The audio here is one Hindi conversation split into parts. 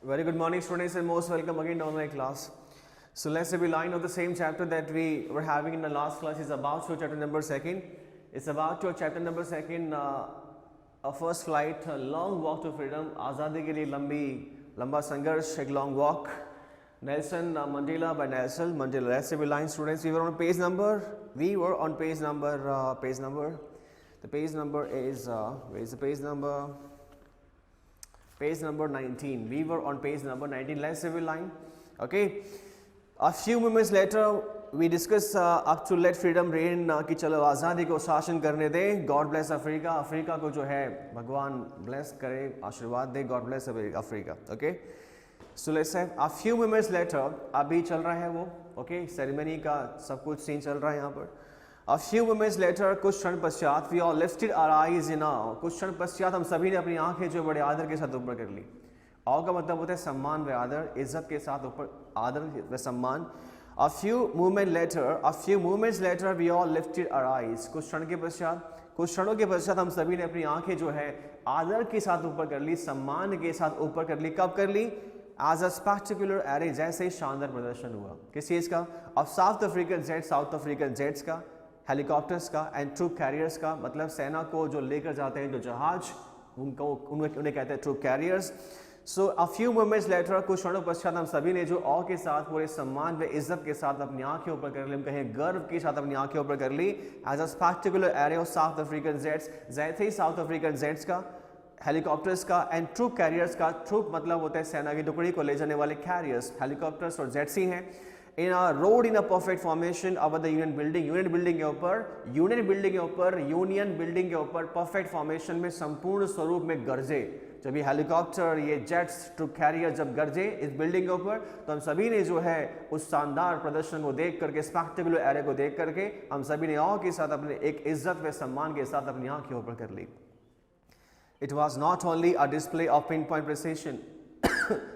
Very good morning, students, and most welcome again to online class. So let's be line of the same chapter that we were having in the last class is about to chapter number second. It's about to chapter number second. A first flight, a long walk to freedom. आज़ादी के लिए लंबा संघर्ष, एक long walk. Nelson Mandela by Nelson Mandela. Let's be line, students. We were on page number. The page number is where is the page number? Page number 19. We were on page number 19. Let's say we line. Okay. A few moments later, we discuss up to let freedom reign कि चलो आज़ादी को शासन करने दे. God bless Africa. अफ्रीका को जो है भगवान bless करे, आशीर्वाद दे. God bless Africa. Okay. So let's say a few moments later, अभी चल रहा है वो. Okay. सेरेमनी का सब कुछ सीन चल रहा है यहाँ पर. A few moments later, कुछ क्षण पश्चात, we all lifted our eyes in awe. कुछ क्षण पश्चात हम सभी ने अपनी आंखें जो बड़े आदर के साथ ऊपर कर ली. awe का मतलब होता है सम्मान व आदर, इज्जत के साथ ऊपर आदर व सम्मान. A few moments later, we all lifted our eyes. कुछ क्षणों के पश्चात हम सभी ने अपनी आंखें जो है आदर के साथ ऊपर कर ली, सम्मान के साथ ऊपर कर ली. कब कर ली? As a spectacular array, जैसे ही शानदार प्रदर्शन हुआ. किस चीज़ का? अब साउथ अफ्रीकन जेट्स का, हेलीकॉप्टर्स का एंड ट्रूप कैरियर्स का. मतलब सेना को जो लेकर जाते हैं जो जहाज, उन्हें कहते हैं troop carriers. So a few moments later, कुछ क्षणों पश्चात हम सभी ने जो ऑ के साथ पूरे सम्मान व इज्जत के साथ अपनी आंखें ऊपर कर ली, हम कहें गर्व के साथ अपनी आंखें ऊपर कर ली. As a spectacular array of South African jets, जैसे ही साउथ अफ्रीकन जेट्स का, हेलीकॉप्टर्स का एंड ट्रूप कैरियर्स का. ट्रूप मतलब होता है सेना की टुकड़ी को ले जाने वाले कैरियर्स. हेलीकॉप्टर्स और जेट्स ही हैं. In a road in a perfect formation over the Union Building के ऊपर perfect formation में संपूर्ण स्वरूप में गरजे. जब ये हेलीकॉप्टर, ये जेट्स, ट्रूप कैरियर जब गरजे इस बिल्डिंग के ऊपर, तो हम सभी ने जो है उस शानदार प्रदर्शन को देख करके, स्पेक्टिकुलर एरे को देख करके, हम सभी ने ऑ के साथ अपने एक इज्जत व सम्मान के साथ अपनी आंखें ऊपर कर ली. It was not only a display of pinpoint precision.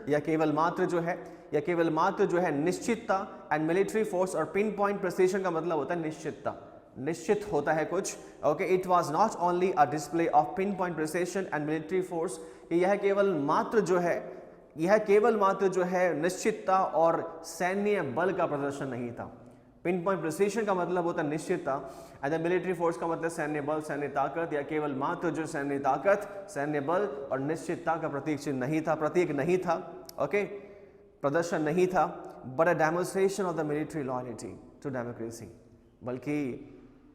यह केवल मात्र जो है निश्चितता एंड मिलिट्री फोर्स. और पिन पॉइंट प्रिसीजन का मतलब होता है निश्चितता, निश्चित होता है कुछ. Okay, it was not only a display of pin point precision and military force. यह केवल मात्र जो है निश्चितता और सैन्य बल का प्रदर्शन नहीं था. पिन पॉइंट प्रिसीजन का मतलब होता है निश्चितता एंड मिलिट्री फोर्स का मतलब सैन्य बल, सैन्य ताकत. या केवल मात्र जो सैन्य ताकत, सैन्य बल और निश्चितता का प्रतीक नहीं था. ओके, प्रदर्शन नहीं था. But a demonstration of the military loyalty to democracy, बल्कि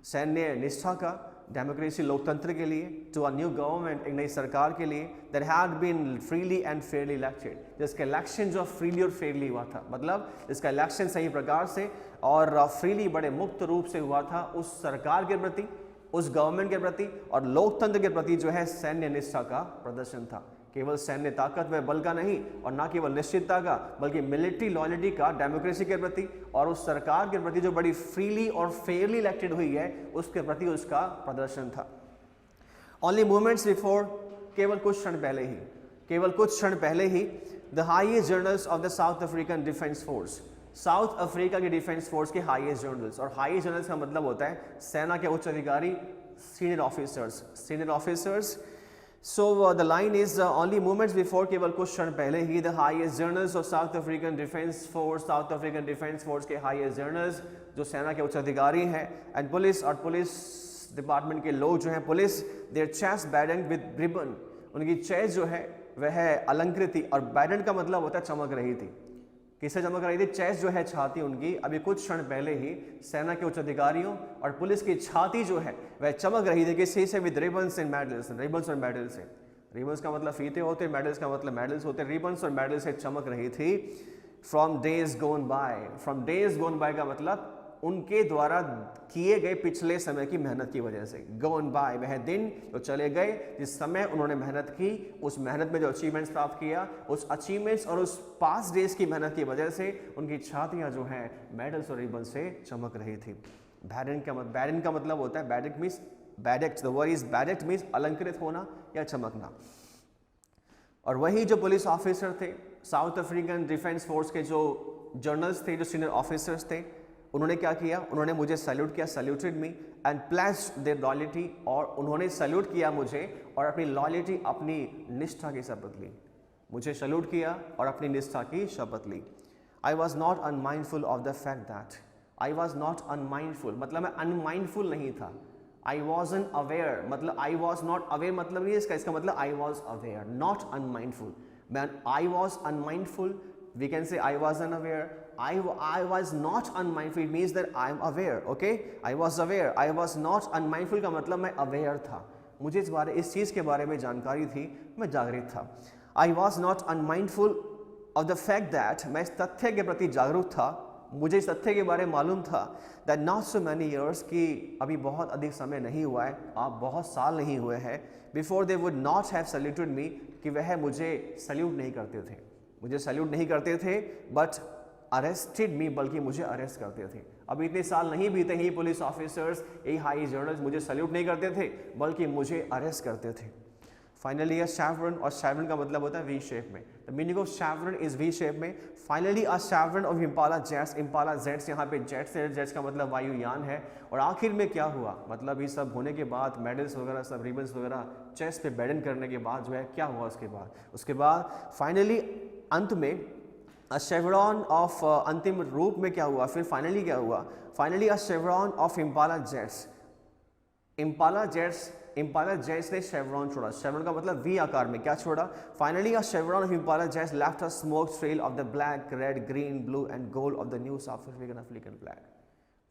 सैन्य निष्ठा का, डेमोक्रेसी लोकतंत्र के लिए, टू अ न्यू गवर्नमेंट, एक नई सरकार के लिए, that had been freely and fairly elected, जिसका इलेक्शन जो फ्रीली और फेयरली हुआ था. मतलब इसका इलेक्शन सही प्रकार से और फ्रीली, बड़े मुक्त रूप से हुआ था. उस सरकार के प्रति, उस गवर्नमेंट के प्रति और लोकतंत्र के प्रति जो है सैन्य निष्ठा का प्रदर्शन था. केवल सैन्य ताकत व बल का नहीं, और ना केवल निश्चितता का, बल्कि मिलिट्री लॉयल्टी का, डेमोक्रेसी के प्रति और उस सरकार के प्रति जो बड़ी फ्रीली और फेयरली इलेक्टेड हुई है, उसके प्रति उसका प्रदर्शन था. ओनली मोमेंट्स बिफोर, केवल कुछ क्षण पहले ही the highest generals of the South African defence force, South Africa के डिफेंस फोर्स के हाईएस्ट जनरल्स. और हाईएस्ट जनरल्स का मतलब होता है सेना के उच्च अधिकारी, senior officers. So the line is only moments before, केवल कुछ क्षण पहले ही, the highest generals of South African Defence Force के highest generals जो सेना के उच्च अधिकारी हैं, and पुलिस और पुलिस डिपार्टमेंट के लोग जो हैं, police, their chest badged with ribbon, उनकी चेस्ट जो है वह अलंकृत थी. और बैडन का मतलब होता है चमक रही थी. किससे चमक रही थी? चेस्ट जो है, छाती उनकी अभी कुछ क्षण पहले ही सेना के उच्च अधिकारियों और पुलिस की छाती जो है वह चमक रही थी. किसी से? विद रिबन्स और मेडल्स से. रिबन्स का मतलब फीते होते, मेडल्स का मतलब मेडल्स होते. रिबन्स और मेडल से चमक रही थी. फ्रॉम डेज गोन बाय का मतलब उनके द्वारा किए गए पिछले समय की मेहनत की वजह से. गोन बाय, वह दिन जो चले गए जिस समय उन्होंने मेहनत की, उस मेहनत में जो अचीवमेंट्स प्राप्त किया, उस अचीवमेंट्स और उस पास्ट डेज की मेहनत की वजह से उनकी छातियां जो हैं मेडल्स और रिबन से चमक रही थी. बैडन का मतलब होता है बेडेक्ट. द वर्ड इज बेडेक्ट मीन्स अलंकृत होना या चमकना. और वही जो पुलिस ऑफिसर थे, साउथ अफ्रीकन डिफेंस फोर्स के जो जनरल्स थे, जो सीनियर ऑफिसर्स थे, उन्होंने क्या किया? उन्होंने मुझे सैल्यूट किया, saluted me and placed their loyalty. और उन्होंने सैल्यूट किया मुझे और अपनी लॉयल्टी, अपनी निष्ठा की शपथ ली. मुझे सल्यूट किया और अपनी निष्ठा की शपथ ली। I was not unmindful of the fact that, I was not unmindful मतलब मैं अनमाइंडफुल नहीं था। आई वॉज एन अवेयर मतलब आई वॉज नॉट अवेयर मतलब नहीं है इसका मतलब I was aware, not unmindful. मैं I was unmindful, we can say I was unaware. I was not unmindful, it means that I am aware, okay? I was aware, I was not unmindful का मतलब मैं aware था, मुझे इस चीज़ के बारे में जानकारी थी, मैं जागरूक था। I was not unmindful of the fact that मैं इस तथ्य के प्रति जागरूक था, मुझे इस तथ्य के बारे में मालूम था that not so many years कि अभी बहुत अधिक समय नहीं हुआ है, आप बहुत साल नहीं हुए हैं, before they would not have saluted me कि वह मुझे सल्यूट नहीं करते थे, मुझे सल्यूट नहीं करते थे, बट अरेस्टेड मी बल्कि मुझे अरेस्ट करते थे। अभी इतने साल नहीं बीते ही पुलिस ऑफिसर्स, ये हाई जर्नल्स मुझे सल्यूट नहीं करते थे बल्कि मुझे अरेस्ट करते थे। फाइनली अ शैवरन, और शैवरन का मतलब होता है वी शेप में, the meaning of chevron is V shape में। Finally a chevron of Impala jets, Impala jets यहाँ पे जेट्स है, जेट्स का मतलब वायुयान है। और आखिर में क्या हुआ, मतलब ये सब होने के बाद मेडल्स वगैरह सब रिबन्स वगैरह चेस्ट पे बैडन करने के बाद जो है क्या हुआ उसके बाद फाइनली अंत में शेवरॉन ऑफ अंतिम रूप में क्या हुआ, फिर फाइनली क्या हुआ, finally a chevron of Impala jets, Impala jets ने शेवरॉन छोड़ा। शेवरॉन का मतलब वी आकार में क्या छोड़ा, finally a chevron of Impala jets left a smoke trail of the black, red, green, blue and gold of the new south African flag.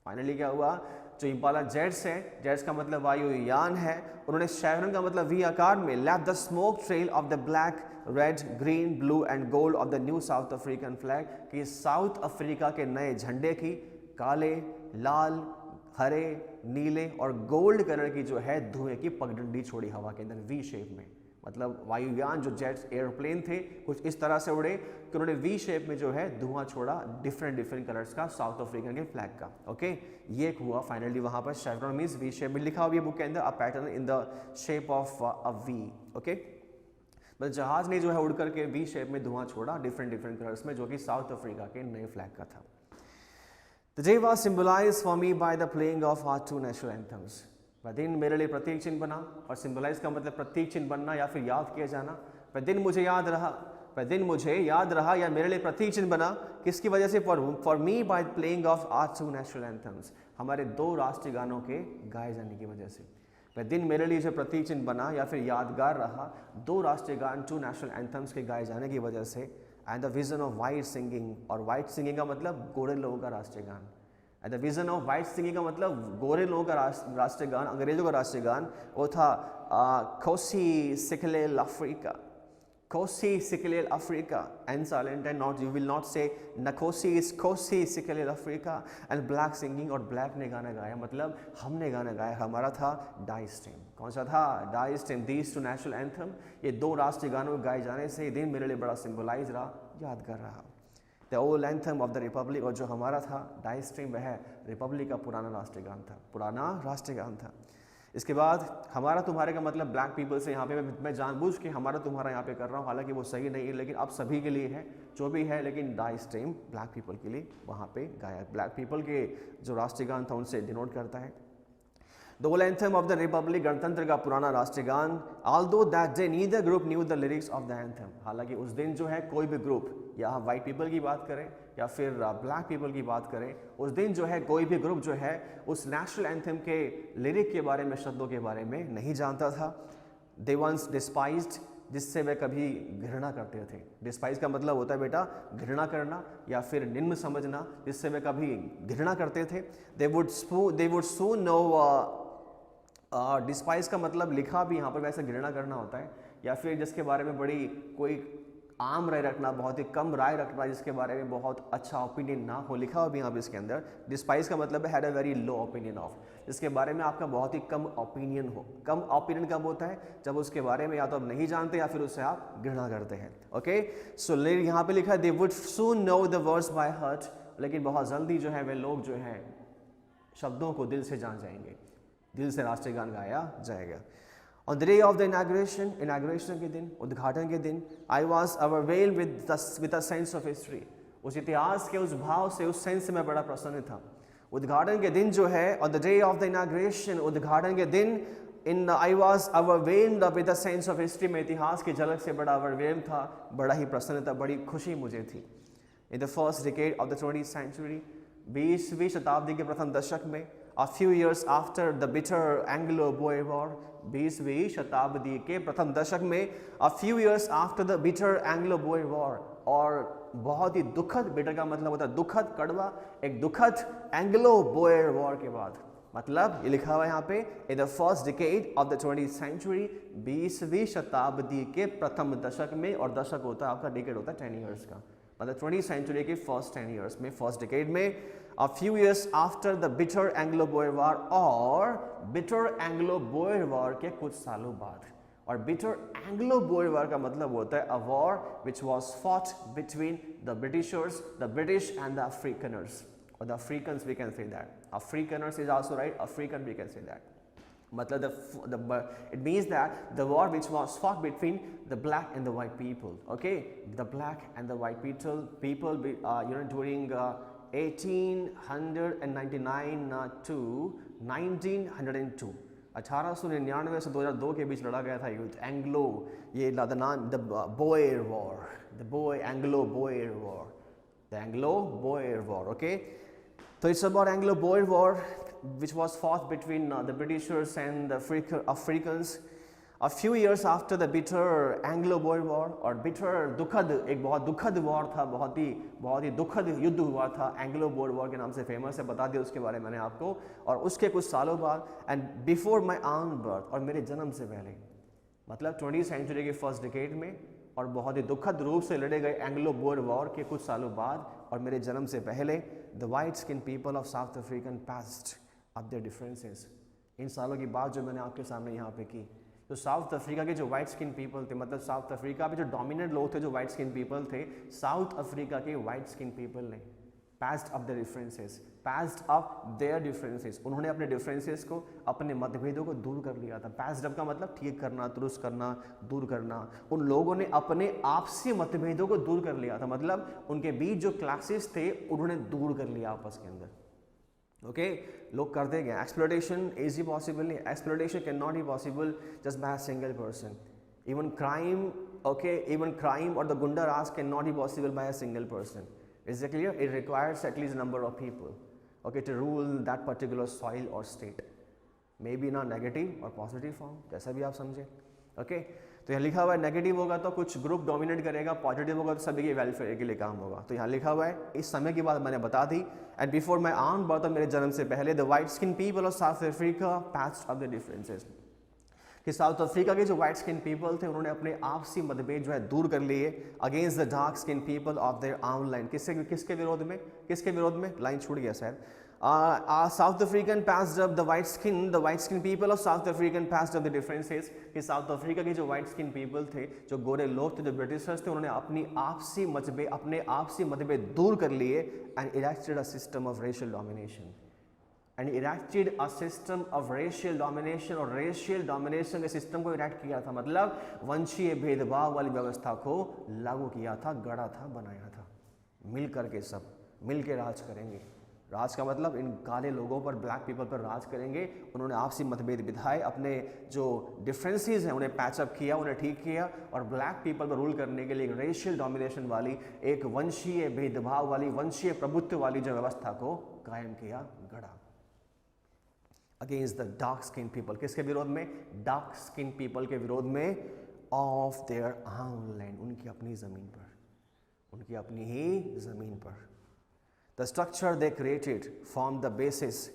Finally क्या हुआ, जो इम्पाला जेट्स है, जेट्स का मतलब वायुयान है, उन्होंने शेवरॉन का मतलब वी आकार में left the smoke trail of the black, red, green, blue and gold of the new south African flag कि साउथ अफ्रीका के नए झंडे की काले, लाल, हरे, नीले और गोल्ड कलर की जो है धुएं की पगडंडी छोड़ी हवा के अंदर वी शेप में। मतलब वायुयान जो जेट्स एयरप्लेन थे कुछ इस तरह से उड़े कि उन्होंने वी शेप में जो है धुआं छोड़ा डिफरेंट कलर्स का साउथ अफ्रीकन के फ्लैग का। ओके, ये हुआ फाइनली वहाँ पर। शेवरॉन मीन्स वी शेप में लिखा हुआ है बुक के अंदर, a pattern in the shape of a V. Okay, मतलब जहाज ने जो है उड़ करके वी शेप में धुआं छोड़ा डिफरेंट कलर्स में, जो कि साउथ अफ्रीका के नए फ्लैग का था। The day was symbolized for me by the playing of our two national anthems. वह दिन मेरे लिए प्रतीक चिन्ह बना, और सिंबलाइज का मतलब प्रतीक चिन्ह बनना या फिर याद किया जाना। वह दिन मुझे याद रहा, या मेरे लिए प्रतीक चिन्ह बना, किसकी वजह से, for me by playing of our two national anthems, हमारे दो राष्ट्रीय गानों के गाए जाने की वजह से। वह दिन मेरे लिए जो प्रतीक चिन्ह बना या फिर यादगार रहा, दो राष्ट्रीय गान, टू नेशनल एंथम्स के गाए जाने की वजह से। And the vision of white singing, और वाइट सिंगिंग का मतलब गोरे लोगों का राष्ट्रीय गान। And the vision of white singing का मतलब गोरे लोगों का राष्ट्रीय गान, अंग्रेजों का राष्ट्रीय गान, वो था Khosi Sikelel Africa, Khosi Sikelel Africa, and silent and not, you will not say Nkosi, is Khosi Sikelel Africa. And black singing, और ब्लैक ने गाना गाया, मतलब हमने गाना गाया, हमारा था डाई स्ट्रीम। कौन सा था, die stream. These two national anthem, ये दो राष्ट्रीय गानों के गाए जाने से ये दिन मेरे लिए बड़ा सिंबलाइज रहा, यादगार रहा। The old anthem of the Republic, और जो हमारा था डाई स्ट्रीम, वह रिपब्लिक का पुराना राष्ट्रीय गान था, पुराना राष्ट्रीय गान था। इसके बाद हमारा तुम्हारे का मतलब ब्लैक पीपल से, यहाँ पे मैं जानबूझ के हमारा तुम्हारा यहाँ पे कर रहा हूँ, हालांकि वो सही नहीं है, लेकिन अब सभी के लिए है जो भी है, लेकिन डाई स्ट्रीम ब्लैक पीपल के लिए वहाँ पे गाया। ब्लैक पीपल के जो राष्ट्रीय गान था उनसे डिनोट करता है। The old anthem of the Republic, गणतंत्र का पुराना राष्ट्रीय गान। Although that day neither group new the lyrics of the anthem, हालांकि उस दिन जो है कोई भी ग्रुप, या हम वाइट पीपल की बात करें या फिर ब्लैक पीपल की बात करें, उस दिन जो है कोई भी ग्रुप जो है उस नेशनल एंथम के लिरिक के बारे में, शब्दों के बारे में नहीं जानता था। दे वंस डिस्पाइज्ड, जिससे वे कभी घृणा करते थे। डिस्पाइज का मतलब होता है बेटा घृणा करना या फिर निम्न समझना, जिससे वे कभी घृणा करते थे। They would soon no, despise का मतलब लिखा भी यहाँ पर वैसे घृणा करना होता है, या फिर जिसके बारे में बड़ी कोई आम राय रखना, बहुत ही कम राय रखना, जिसके बारे में बहुत अच्छा ओपिनियन ना हो, लिखा हो भी यहाँ पे इसके अंदर। डिस्पाइज का मतलब है had a very low opinion of, जिसके बारे में आपका बहुत ही कम ओपिनियन हो। कम ओपिनियन कब होता है, जब उसके बारे में या तो आप नहीं जानते या फिर उससे आप घृणा करते हैं। ओके, सो यहाँ पे लिखा है दे would soon know the words by heart, लेकिन बहुत जल्दी जो है वे लोग जो है शब्दों को दिल से जान जाएंगे, दिल से राष्ट्रीय गान गाया जाएगा। On the day of the inauguration के दिन, उद्घाटन के दिन, I was overwhelmed with a sense of history, उस इतिहास के उस भाव से, उस सेंस से मैं बड़ा प्रसन्न था। उद्घाटन के दिन जो है, on the day of the inauguration, उद्घाटन के दिन, I was overwhelmed with the sense of history. में इतिहास की झलक से बड़ा overwhelmed था, बड़ा ही प्रसन्न था, बड़ी खुशी मुझे थी. In the first decade of the 20th century, 20वीं शताब्दी के प्रथम दशक में, a few years after the bitter Anglo-Boer War, 20वीं शताब्दी के प्रथम दशक में, a few years after the bitter Anglo-Boer War, और बहुत ही दुखद, बिटर का मतलब होता है दुखद, कड़वा, एक दुखद एंग्लो-बोयर वॉर के बाद, मतलब ये लिखा हुआ है यहाँ पे in the first decade of the 20th century, 20वीं शताब्दी के प्रथम दशक में, और दशक होता है आपका, डिकेड होता है 10 इयर्स का, मतलब 20th सेंचुरी के फर्स्ट 10 इयर्स में, फर्स्ट डिकेड में, a few years after the bitter Anglo-Boer War, और bitter Anglo-Boer War के कुछ सालों बाद. और bitter Anglo-Boer War का मतलब होता है a war which was fought between the Britishers, the British and the Afrikaners, or the Africans we can say that. Afrikaners is also right, African we can say that. मतलब it means that the war which was fought between the black and the white people, okay, the black and the white people during 1899 to 1902, 1899 से 2002 के बीच लड़ा गया था युद्ध, एंग्लो, ये नाम the Boer war, the Anglo Boer war, the Anglo Boer war, okay. So it's about Anglo-Boer War, which was fought between the Britishers and the Africans. A few years after the bitter Anglo-Boer War, और bitter दुखद, एक बहुत दुखद वॉर था, बहुत ही दुखद युद्ध हुआ था, एंग्लो-बोर वॉर के नाम से फेमस है, बता दिया उसके बारे में मैंने आपको. और उसके कुछ सालों बाद, and before my own birth, और मेरे जन्म से पहले, मतलब 20th सेंचुरी के फर्स्ट डिकेड में, और बहुत ही दुखद रूप से लड़े गए एंग्लो-बोर वॉर के कुछ सालों बाद, और मेरे जन्म से पहले, the white skin people of South African past of their differences. इन सालों की बात जो मैंने आपके सामने यहाँ पे की, तो साउथ अफ्रीका के जो वाइट स्किन पीपल थे, मतलब साउथ अफ्रीका में जो डोमिनेंट लोग थे, जो वाइट स्किन पीपल थे, साउथ अफ्रीका के वाइट स्किन पीपल ने past of the differences, past of their differences, उन्होंने अपने डिफरेंसेस को, अपने मतभेदों को दूर कर लिया था. पास्ट ऑफ का मतलब ठीक करना, दुरुस्त करना, दूर करना. उन लोगों ने अपने आपसी मतभेदों को दूर कर लिया था, मतलब उनके बीच जो क्लासेस थे उन्होंने दूर कर लिया आपस के अंदर. ओके, लोग करते गए. एक्सप्लॉयटेशन इज ही पॉसिबल नहीं, exploitation can not be possible just by a single person. Even crime, okay, even crime और the goonda raj can not be possible by a single person. Is it clear? It requires at least a number of people, okay, to rule that particular soil or state. Maybe in a negative or positive form, जैसा भी आप समझे, okay. तो यहाँ लिखा हुआ है नेगेटिव होगा तो कुछ ग्रुप डोमिनेट करेगा, पॉजिटिव होगा तो सभी के वेलफेयर के लिए काम होगा. तो यहाँ लिखा हुआ है, इस समय की बात मैंने बता दी. And before my own birth, मेरे जन्म से पहले, the white skin people of South Africa past of the differences, कि साउथ अफ्रीका के जो वाइट स्किन पीपल थे उन्होंने आपसी मतभेद जो है दूर कर लिए against the dark skin people of their own land. किसके विरोध में, लाइन छूट गया शायद. South African passed of the white skin people of South African passed of the differences, कि साउथ अफ्रीका के जो वाइट स्किन पीपल थे, जो गोरे लोग थे, जो ब्रिटिशर्स थे, उन्होंने अपने आपसी मतभेद दूर कर लिए and erected a system of racial domination. And erected a system of racial domination, और racial domination के सिस्टम को इरेक्ट किया था, मतलब वंशीय भेदभाव वाली व्यवस्था को लागू किया था, गढ़ा था, बनाया था. मिल करके सब मिल के राज करेंगे. राज का मतलब इन काले लोगों पर, ब्लैक पीपल पर राज करेंगे. उन्होंने आपसी मतभेद बिठाए, अपने जो डिफरेंसेस हैं उन्हें पैचअप किया, उन्हें ठीक किया, और ब्लैक पीपल पर रूल करने के लिए एक रेशियल डोमिनेशन वाली, एक वंशीय भेदभाव वाली, वंशीय प्रभुत्व वाली जो व्यवस्था को कायम किया, गढ़ा. Against the dark skin people, किसके विरोध में, डार्क स्किन पीपल के विरोध में, ऑफ देयर ओन लैंड, उनकी अपनी जमीन पर, उनकी अपनी ही जमीन पर. The structure they created form the basis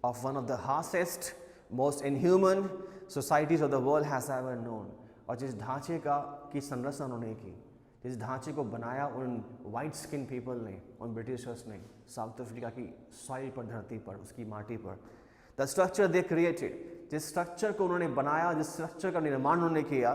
of one of the harshest, most inhuman societies of the world has ever known. और जिस ढांचे की संरचना उन्होंने की, जिस ढांचे को बनाया उन वाइट स्किन पीपल ने, उन ब्रिटिशर्स ने, साउथ अफ्रीका की सॉइल पर, धरती पर, उसकी माटी पर. द स्ट्रक्चर दे क्रिएटेड, जिस स्ट्रक्चर को उन्होंने बनाया, जिस स्ट्रक्चर का निर्माण उन्होंने किया,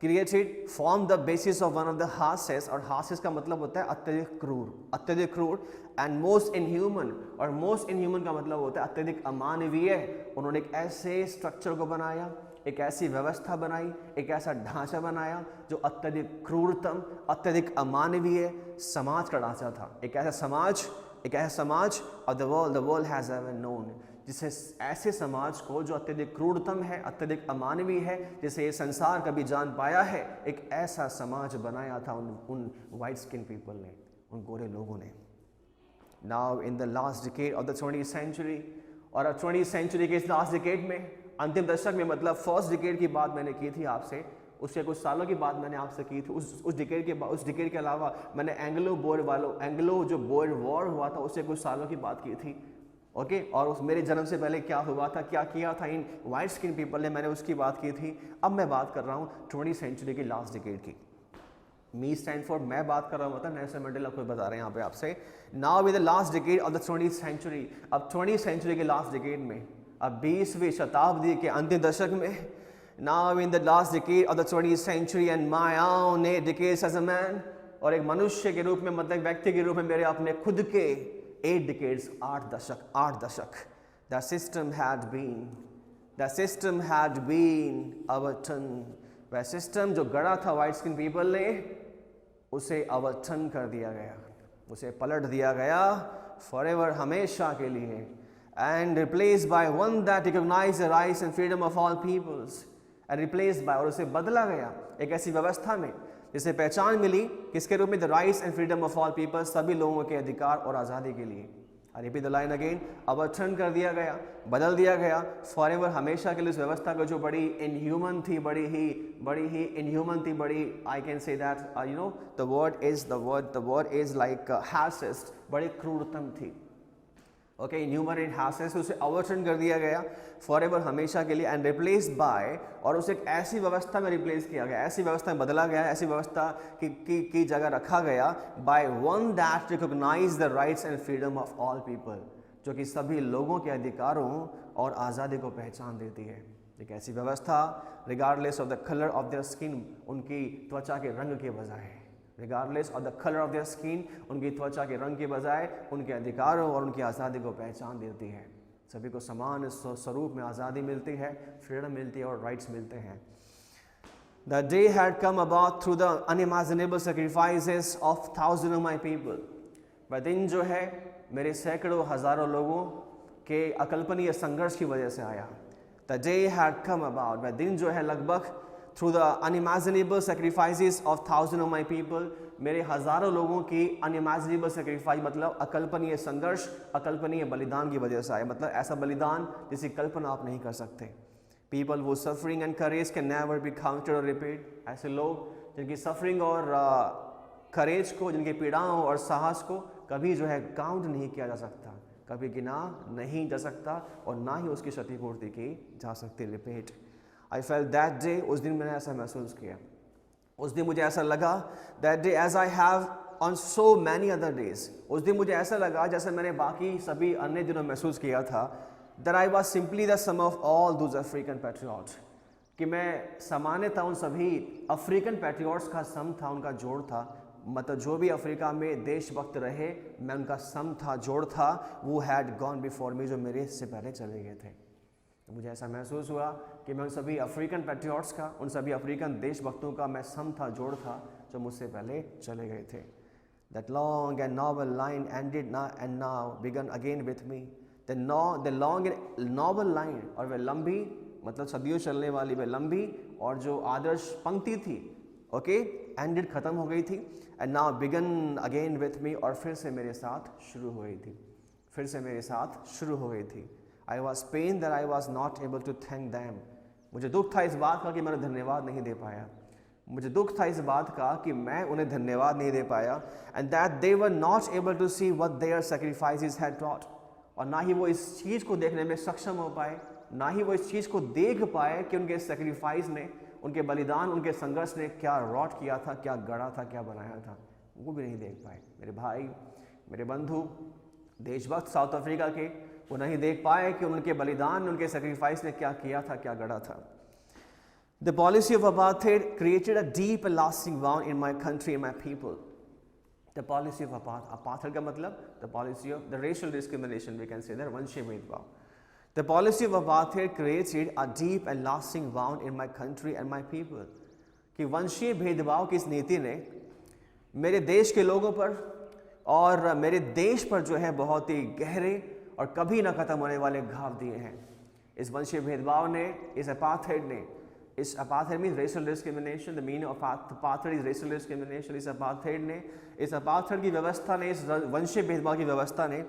created form the basis of one of the horses, और हार्सेस का मतलब होता है अत्यधिक क्रूर, एंड मोस्ट इनह्यूमन, और मोस्ट इनह्यूमन का मतलब होता है अत्यधिक अमानवीय. उन्होंने एक ऐसे स्ट्रक्चर को बनाया, एक ऐसी व्यवस्था बनाई, एक ऐसा ढांचा बनाया जो अत्यधिक क्रूरतम, अत्यधिक अमानवीय समाज का ढांचा था. एक ऐसा समाज of the world has ever known, जिसे ऐसे समाज को जो अत्यधिक क्रूरतम है, अत्यधिक अमानवीय है, जिसे ये संसार कभी जान पाया है, एक ऐसा समाज बनाया था उन वाइट स्किन पीपल ने, उन गोरे लोगों ने। Now in the last decade of the 20th century, और अब 20th सेंचुरी के इस लास्ट डिकेड में, अंतिम दशक में, मतलब फर्स्ट डिकेड की बात मैंने की थी आपसे, उसके कुछ सालों की बात मैंने आपसे की थी। उस डिकेड के अलावा मैंने एंग्लो जो बोयर वॉर हुआ था उससे कुछ सालों की बात की थी। ओके, और उस मेरे जन्म से पहले क्या हुआ था, क्या किया था इन वाइट स्किन पीपल ने, मैंने उसकी बात की थी। अब मैं बात कर रहा हूँ 20th सेंचुरी की लास्ट डिकेड की। मी स्टैंड फॉर मैं बात कर रहा हूँ, मतलब नेल्सन मंडेला कोई बता रहे हैं यहाँ पे आपसे। Now in the last decade of the 20th century, अब 20th सेंचुरी के लास्ट डिकेड में, अब 20वीं शताब्दी के अंतिम दशक में, now in the last decade of the 20th century and my own 8 decades as a man, और एक मनुष्य के रूप में, मतलब व्यक्ति के रूप में, मेरे अपने खुद के 8 decades, 8 दशक, the system had been overturned, वह सिस्टम जो गढ़ा था वाइट स्किन पीपल ने, उसे अवटर्न कर दिया गया, उसे पलट दिया गया फॉरएवर, हमेशा के लिए, and replaced by one that recognise the rights and freedom of all peoples, and replaced by, और उसे बदला गया एक ऐसी व्यवस्था में जिसे पहचान मिली किसके रूप में, the rights and freedom of all peoples, सभी लोगों के अधिकार और आज़ादी के लिए। I repeat the line again, overturn कर दिया गया, बदल दिया गया फॉरएवर, हमेशा के लिए उस व्यवस्था को जो बड़ी इनह्यूमन थी, बड़ी ही इनह्यूमन थी, बड़ी, I can say that you know the word is like harshest, बड़ी क्रूरतम थी। ओके, इनह्यूमन एंड हार्सेस्ट, उसे अवटर्न कर दिया गया फॉरएवर, हमेशा के लिए, एंड रिप्लेस्ड बाय, और उसे एक ऐसी व्यवस्था में रिप्लेस किया गया, ऐसी व्यवस्था में बदला गया, ऐसी व्यवस्था की जगह रखा गया, by one that recognise the rights and freedom of all people, जो कि सभी लोगों के अधिकारों और आज़ादी को पहचान देती है। एक ऐसी व्यवस्था, regardless of the colour of their skin, उनकी त्वचा के रंग के बजाय, regardless of the colour of their skin, उनकी त्वचा के रंग के बजाय उनके अधिकारों और उनकी आज़ादी को पहचान देती है। सभी को समान स्वरूप में आज़ादी मिलती है, फ्रीडम मिलती है और राइट्स मिलते हैं। The day had come about through the unimaginable sacrifices of thousands of my people. वह दिन जो है मेरे सैकड़ों हज़ारों लोगों के अकल्पनीय संघर्ष की वजह से आया। The day had come about, वह दिन जो है लगभग through the unimaginable sacrifices of thousands of my people, मेरे हज़ारों लोगों की unimaginable sacrifice मतलब अकल्पनीय संघर्ष, अकल्पनीय बलिदान की वजह से आया, मतलब ऐसा बलिदान जिसकी कल्पना आप नहीं कर सकते। People whose suffering and courage can never be counted or repaid, ऐसे लोग जिनकी सफरिंग और करेज को, जिनकी पीड़ाओं और साहस को कभी जो है काउंट नहीं किया जा सकता, कभी गिना नहीं जा सकता, और ना ही उसकी क्षतिपूर्ति की जा सकती, repeat. I felt that day, उस दिन मैंने ऐसा महसूस किया, उस दिन मुझे ऐसा लगा, that day as I have on so many other days, उस दिन मुझे ऐसा लगा जैसे मैंने बाकी सभी अन्य दिनों महसूस किया था, that I was simply the sum of all those African patriots, कि मैं सामान्य था उन सभी अफ्रीकन पैट्रियट्स का सम था, उनका जोड़ था, मतलब जो भी अफ्रीका में देशभक्त रहे, मैं उनका सम था, जोड़ था, वो हैड गॉन बिफोर मी, जो मेरे से पहले चले गए थे। तो मुझे ऐसा महसूस हुआ कि मैं उन सभी अफ्रीकन पैट्रियट्स का, उन सभी अफ्रीकन देशभक्तों का मैं सम था, जोड़ था, जो मुझसे पहले चले गए थे। That long and novel line ended now and now begun again with me. The long and novel line, और वह लंबी, मतलब सदियों चलने वाली वह लंबी और जो आदर्श पंक्ति थी, ओके, एंडेड खत्म हो गई थी, and now began again with me, और फिर से मेरे साथ शुरू हो गई थी, फिर से मेरे साथ शुरू हो गई थी। I was pain that I was not able to thank them, मुझे दुख था इस बात का कि मैं उन्हें धन्यवाद नहीं दे पाया, मुझे दुख था इस बात का कि मैं उन्हें धन्यवाद नहीं दे पाया, and that they were not able to see what their sacrifices had taught, और ना ही वो इस चीज़ को देखने में सक्षम हो पाए, ना ही वो इस चीज़ को देख पाए कि उनके सैक्रिफाइस ने, उनके बलिदान, उनके संघर्ष ने क्या रॉट किया था, क्या गढ़ा था, क्या बनाया था, वो भी नहीं देख पाए। मेरे भाई, मेरे बंधु, देशभक्त साउथ अफ्रीका के, वो नहीं देख पाए कि उनके बलिदान, उनके सैक्रिफाइस ने क्या किया था, क्या गढ़ा था। The policy of apartheid created a deep and lasting wound in my country and my people. The policy of apartheid का मतलब the policy of the racial discrimination, we can say that, वंशीय भेदभाव। The policy of apartheid created a deep and lasting wound in my country and my people. कि वंशीय भेदभाव की इस नीति ने मेरे देश के लोगों पर और मेरे देश पर जो है बहुत ही गहरे और कभी ना खत्म होने वाले घाव दिए हैं। इस वंशीय भेदभाव ने, इस अपार्थाइड ने, इस apartheid means racial discrimination, the meaning of apartheid is racial discrimination. इस अपार्थाइड ने, इस अपार्थाइड की व्यवस्था ने, इस वंशीय भेदभाव की व्यवस्था ने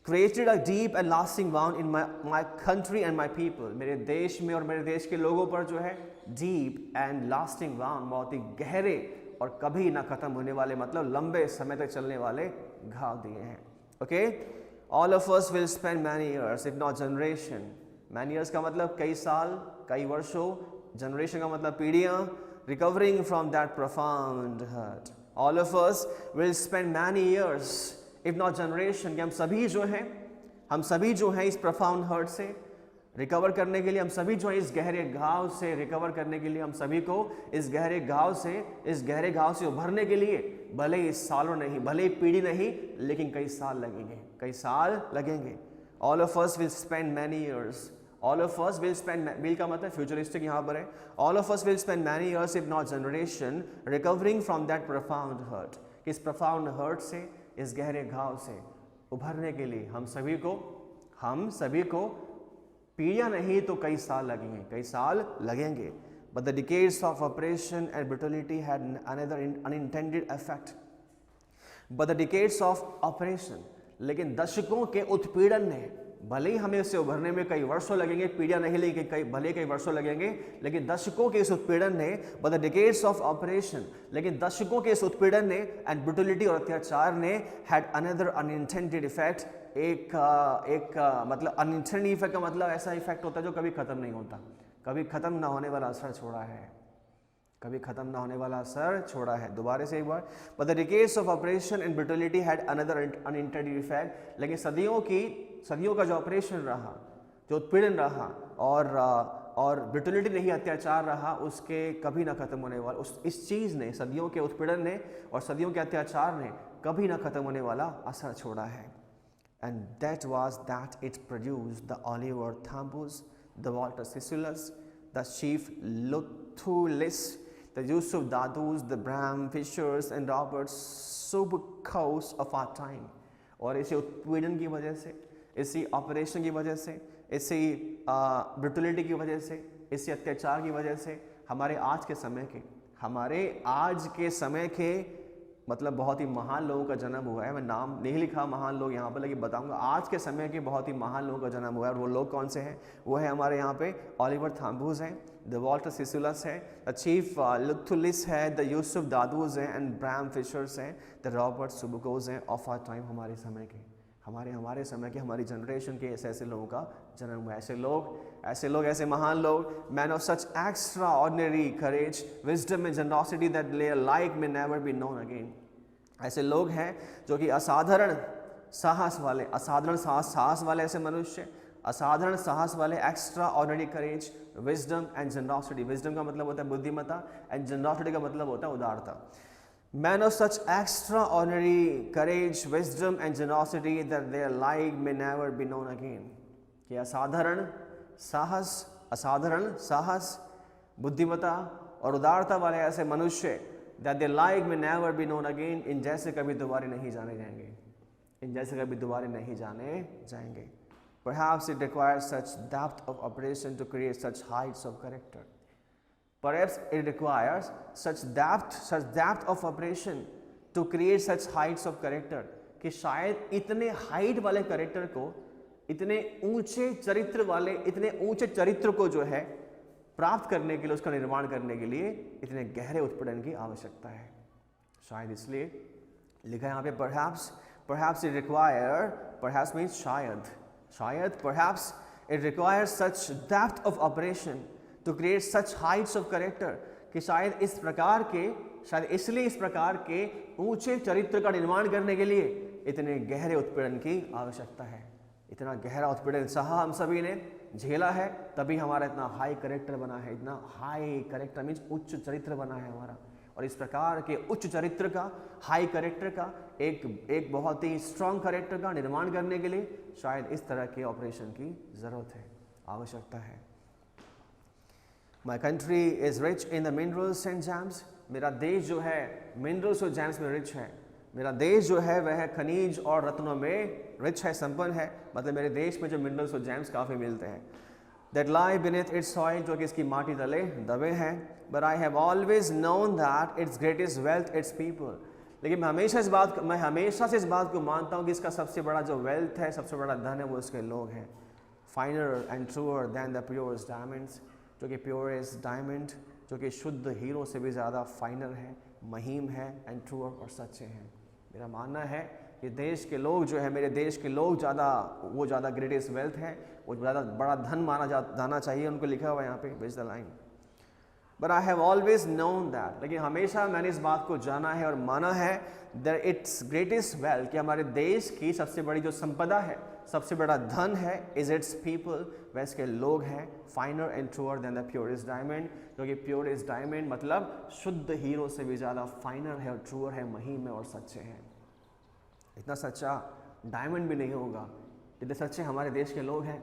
created a deep and lasting wound in my country and my people। मेरे देश में और मेरे देश के लोगों पर जो है deep and lasting wound, बहुत ही गहरे और कभी ना खत्म होने वाले, मतलब लंबे समय तक चलने वाले घाव दिए हैं। Okay, all of us will spend many years if not generation। many years का मतलब कई साल, कई वर्षों, generation का मतलब पीढ़ियां, recovering from that profound hurt। all of us will spend many years if not generation, कि हम सभी जो हैं इस प्रोफाउंड हर्ट से रिकवर करने के लिए, हम सभी जो हैं इस गहरे घाव से रिकवर करने के लिए, हम सभी को इस गहरे घाव से उभरने के लिए भले ही सालों नहीं, भले ही पीढ़ी नहीं, लेकिन कई साल लगेंगे। All of us will spend many years, all of us will spend, will का मतलब फ्यूचरिस्टिक यहाँ पर है, all of us will spend many years if not generation recovering from that profound hurt. इस प्रोफाउंड हर्ट से, इस गहरे घाव से उभरने के लिए हम सभी को पीढ़ियां नहीं तो कई साल लगेंगे। But the decades of oppression and brutality had another unintended effect। But the decades of oppression, लेकिन दशकों के उत्पीड़न ने, भले ही हमें इससे उभरने में कई वर्षों लगेंगे, पीढ़ियां नहीं लेकिन भले कई वर्षों लगेंगे, लेकिन दशकों के इस उत्पीड़न ने, but the decades of oppression, लेकिन दशकों के इस उत्पीड़न ने and brutality और अत्याचार ने had another unintended effect। एक मतलब अनइंटेंडेड इफेक्ट का मतलब ऐसा इफेक्ट होता है जो कभी खत्म नहीं होता, कभी खत्म ना होने वाला असर छोड़ा है। दोबारा से एक बार, but the decades of oppression and brutality had another unintended effect। लेकिन सदियों का जो ऑपरेशन रहा, जो उत्पीड़न रहा और ब्रुटलिटी नहीं, अत्याचार रहा, उसके कभी ना खत्म होने वाला, इस चीज़ ने, सदियों के उत्पीड़न ने और सदियों के अत्याचार ने कभी ना खत्म होने वाला असर छोड़ा है। And that was that it produced the Oliver Thambus, the Walter Sissulus, the Chief Luthulis, the Yusuf Dadus, the Bram Fishers and Robert Subkaus of our time। और इसी उत्पीड़न की वजह से, इसी ऑपरेशन की वजह से, इसी ब्रुटलिटी की वजह से, इसी अत्याचार की वजह से हमारे आज के समय के मतलब बहुत ही महान लोगों का जन्म हुआ है। मैं नाम नहीं लिखा महान लोग यहाँ पर, लेकिन बताऊंगा आज के समय के बहुत ही महान लोगों का जन्म हुआ है। और वो लोग कौन से हैं? वो है हमारे यहाँ पे ऑलिवर थाम्बूज हैं, द वॉल्टर सिसुलस है, द चीफ लुथुलिस है, द यूसुफ दादूज हैं एंड ब्राम फिशर्स हैं, द रॉबर्ट सुबकोज हैं ऑफ आवर टाइम। हमारे समय के, हमारे समय के, हमारी जनरेशन के ऐसे लोगों का जन्म हुआ। ऐसे महान लोग, man of such extraordinary courage, wisdom and generosity that their like may never be known again. ऐसे लोग हैं जो कि असाधारण साहस वाले ऐसे मनुष्य, असाधारण साहस वाले, extraordinary courage, wisdom and generosity. Wisdom का मतलब होता है बुद्धिमत्ता एंड जनरॉसिटी का मतलब होता है उदारता। Men of such extraordinary courage, wisdom and generosity that their like may never be known again। कि असाधारण साहस, बुद्धिमत्ता और उदारता वाले ऐसे मनुष्य that their like may never be known again, इन जैसे कभी दोबारा नहीं जाने जाएंगे। Perhaps it requires such depth of operation to create such heights of character। Perhaps it requires such depth of operation to create such heights of character कि शायद इतने हाइट वाले कैरेक्टर को, इतने ऊंचे चरित्र को जो है प्राप्त करने के लिए, उसका निर्माण करने के लिए इतने गहरे उत्पीड़न की आवश्यकता है। शायद इसलिए लिखा है यहाँ पे perhaps it requires, perhaps means शायद perhaps it requires such depth of operation to create such heights of character कि शायद इसलिए इस प्रकार के ऊंचे चरित्र का निर्माण करने के लिए इतने गहरे उत्पीड़न की आवश्यकता है। इतना गहरा उत्पीड़न सहा हम सभी ने, झेला है, तभी हमारा इतना हाई कैरेक्टर बना है। इतना हाई कैरेक्टर मीन्स उच्च चरित्र बना है हमारा। और इस प्रकार के उच्च चरित्र का, हाई कैरेक्टर का, एक बहुत ही स्ट्रॉन्ग कैरेक्टर का निर्माण करने के लिए शायद इस तरह के ऑपरेशन की जरूरत है, आवश्यकता है। My country is rich in the minerals and gems। मेरा देश जो है मिनरल्स और जेम्स में रिच है। मेरा देश जो है वह खनिज और रिच है, संपन्न है, मतलब मेरे देश में जो मिनरल्स और जेम्स काफ़ी मिलते हैं। That lie beneath its soil, जो कि इसकी माटी तले दबे हैं। But I have always known that it's greatest wealth it's people. लेकिन मैं हमेशा से इस बात को मानता हूँ कि इसका सबसे बड़ा जो वेल्थ है, सबसे बड़ा धन है, वो इसके लोग हैं। Finer and truer than the purest diamonds, जो कि प्योरेस्ट डायमंड, जो कि शुद्ध हीरो से भी ज़्यादा फाइनर है, महीम है, एंड ट्रूअर और सच्चे हैं। मेरा मानना है कि देश के लोग जो है, मेरे देश के लोग ज़्यादा ग्रेटेस्ट वेल्थ है, वो ज़्यादा बड़ा धन माना जाना चाहिए। उनको लिखा हुआ है यहाँ पे, बेच the line. But I have always known that, लेकिन हमेशा मैंने इस बात को जाना है और माना है दैट इट्स ग्रेटेस्ट वेल्थ, कि हमारे देश की सबसे बड़ी जो संपदा है, सबसे बड़ा धन है, इज इट्स पीपल, वह इसके लोग हैं। Finer and truer than the purest diamond, जो कि प्योरेस्ट डायमंड मतलब शुद्ध हीरो से भी ज़्यादा फाइनर है और ट्रूअर है, महीम है और सच्चे हैं। इतना सच्चा डायमंड भी नहीं होगा जितने सच्चे हमारे देश के लोग हैं।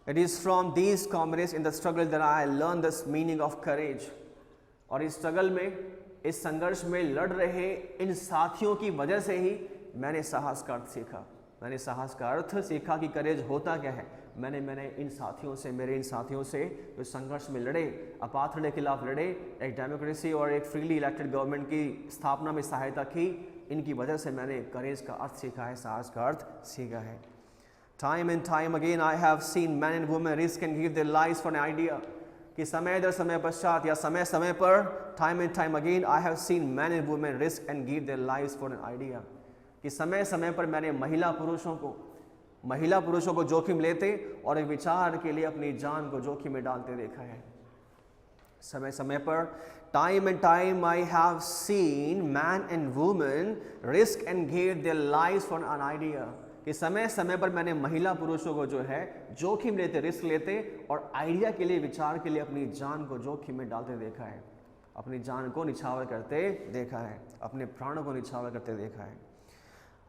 It is from these comrades in the struggle that I learned this meaning of courage. और इस स्ट्रगल में, इस संघर्ष में लड़ रहे इन साथियों की वजह से ही मैंने साहस का अर्थ सीखा। मैंने साहस का अर्थ सीखा कि करेज होता क्या है। मैंने इन साथियों से, मेरे इन साथियों से जो संघर्ष में लड़े, अपात्र के खिलाफ लड़े, एक डेमोक्रेसी और एक फ्रीली इलेक्टेड गवर्नमेंट की स्थापना में सहायता की, इनकी वजह से मैंने करेज का अर्थ सीखा है, साहस का अर्थ सीखा है। Time and time again I have seen men and women risk and give their lives for an idea. कि समय दर समय पश्चात या समय समय पर, time and time again I have seen men and women risk and give their lives for an idea. कि समय समय पर मैंने महिला पुरुषों को जोखिम लेते और एक विचार के लिए अपनी जान को जोखिम में डालते देखा है। समय समय पर time and time I have seen man and women risk and give their lives for an idea. कि समय समय पर मैंने महिला पुरुषों को जो है जोखिम लेते, रिस्क लेते और आइडिया के लिए, विचार के लिए अपनी जान को जोखिम में डालते देखा है, अपनी जान को निछावर करते देखा है, अपने प्राणों को निछावर करते देखा है।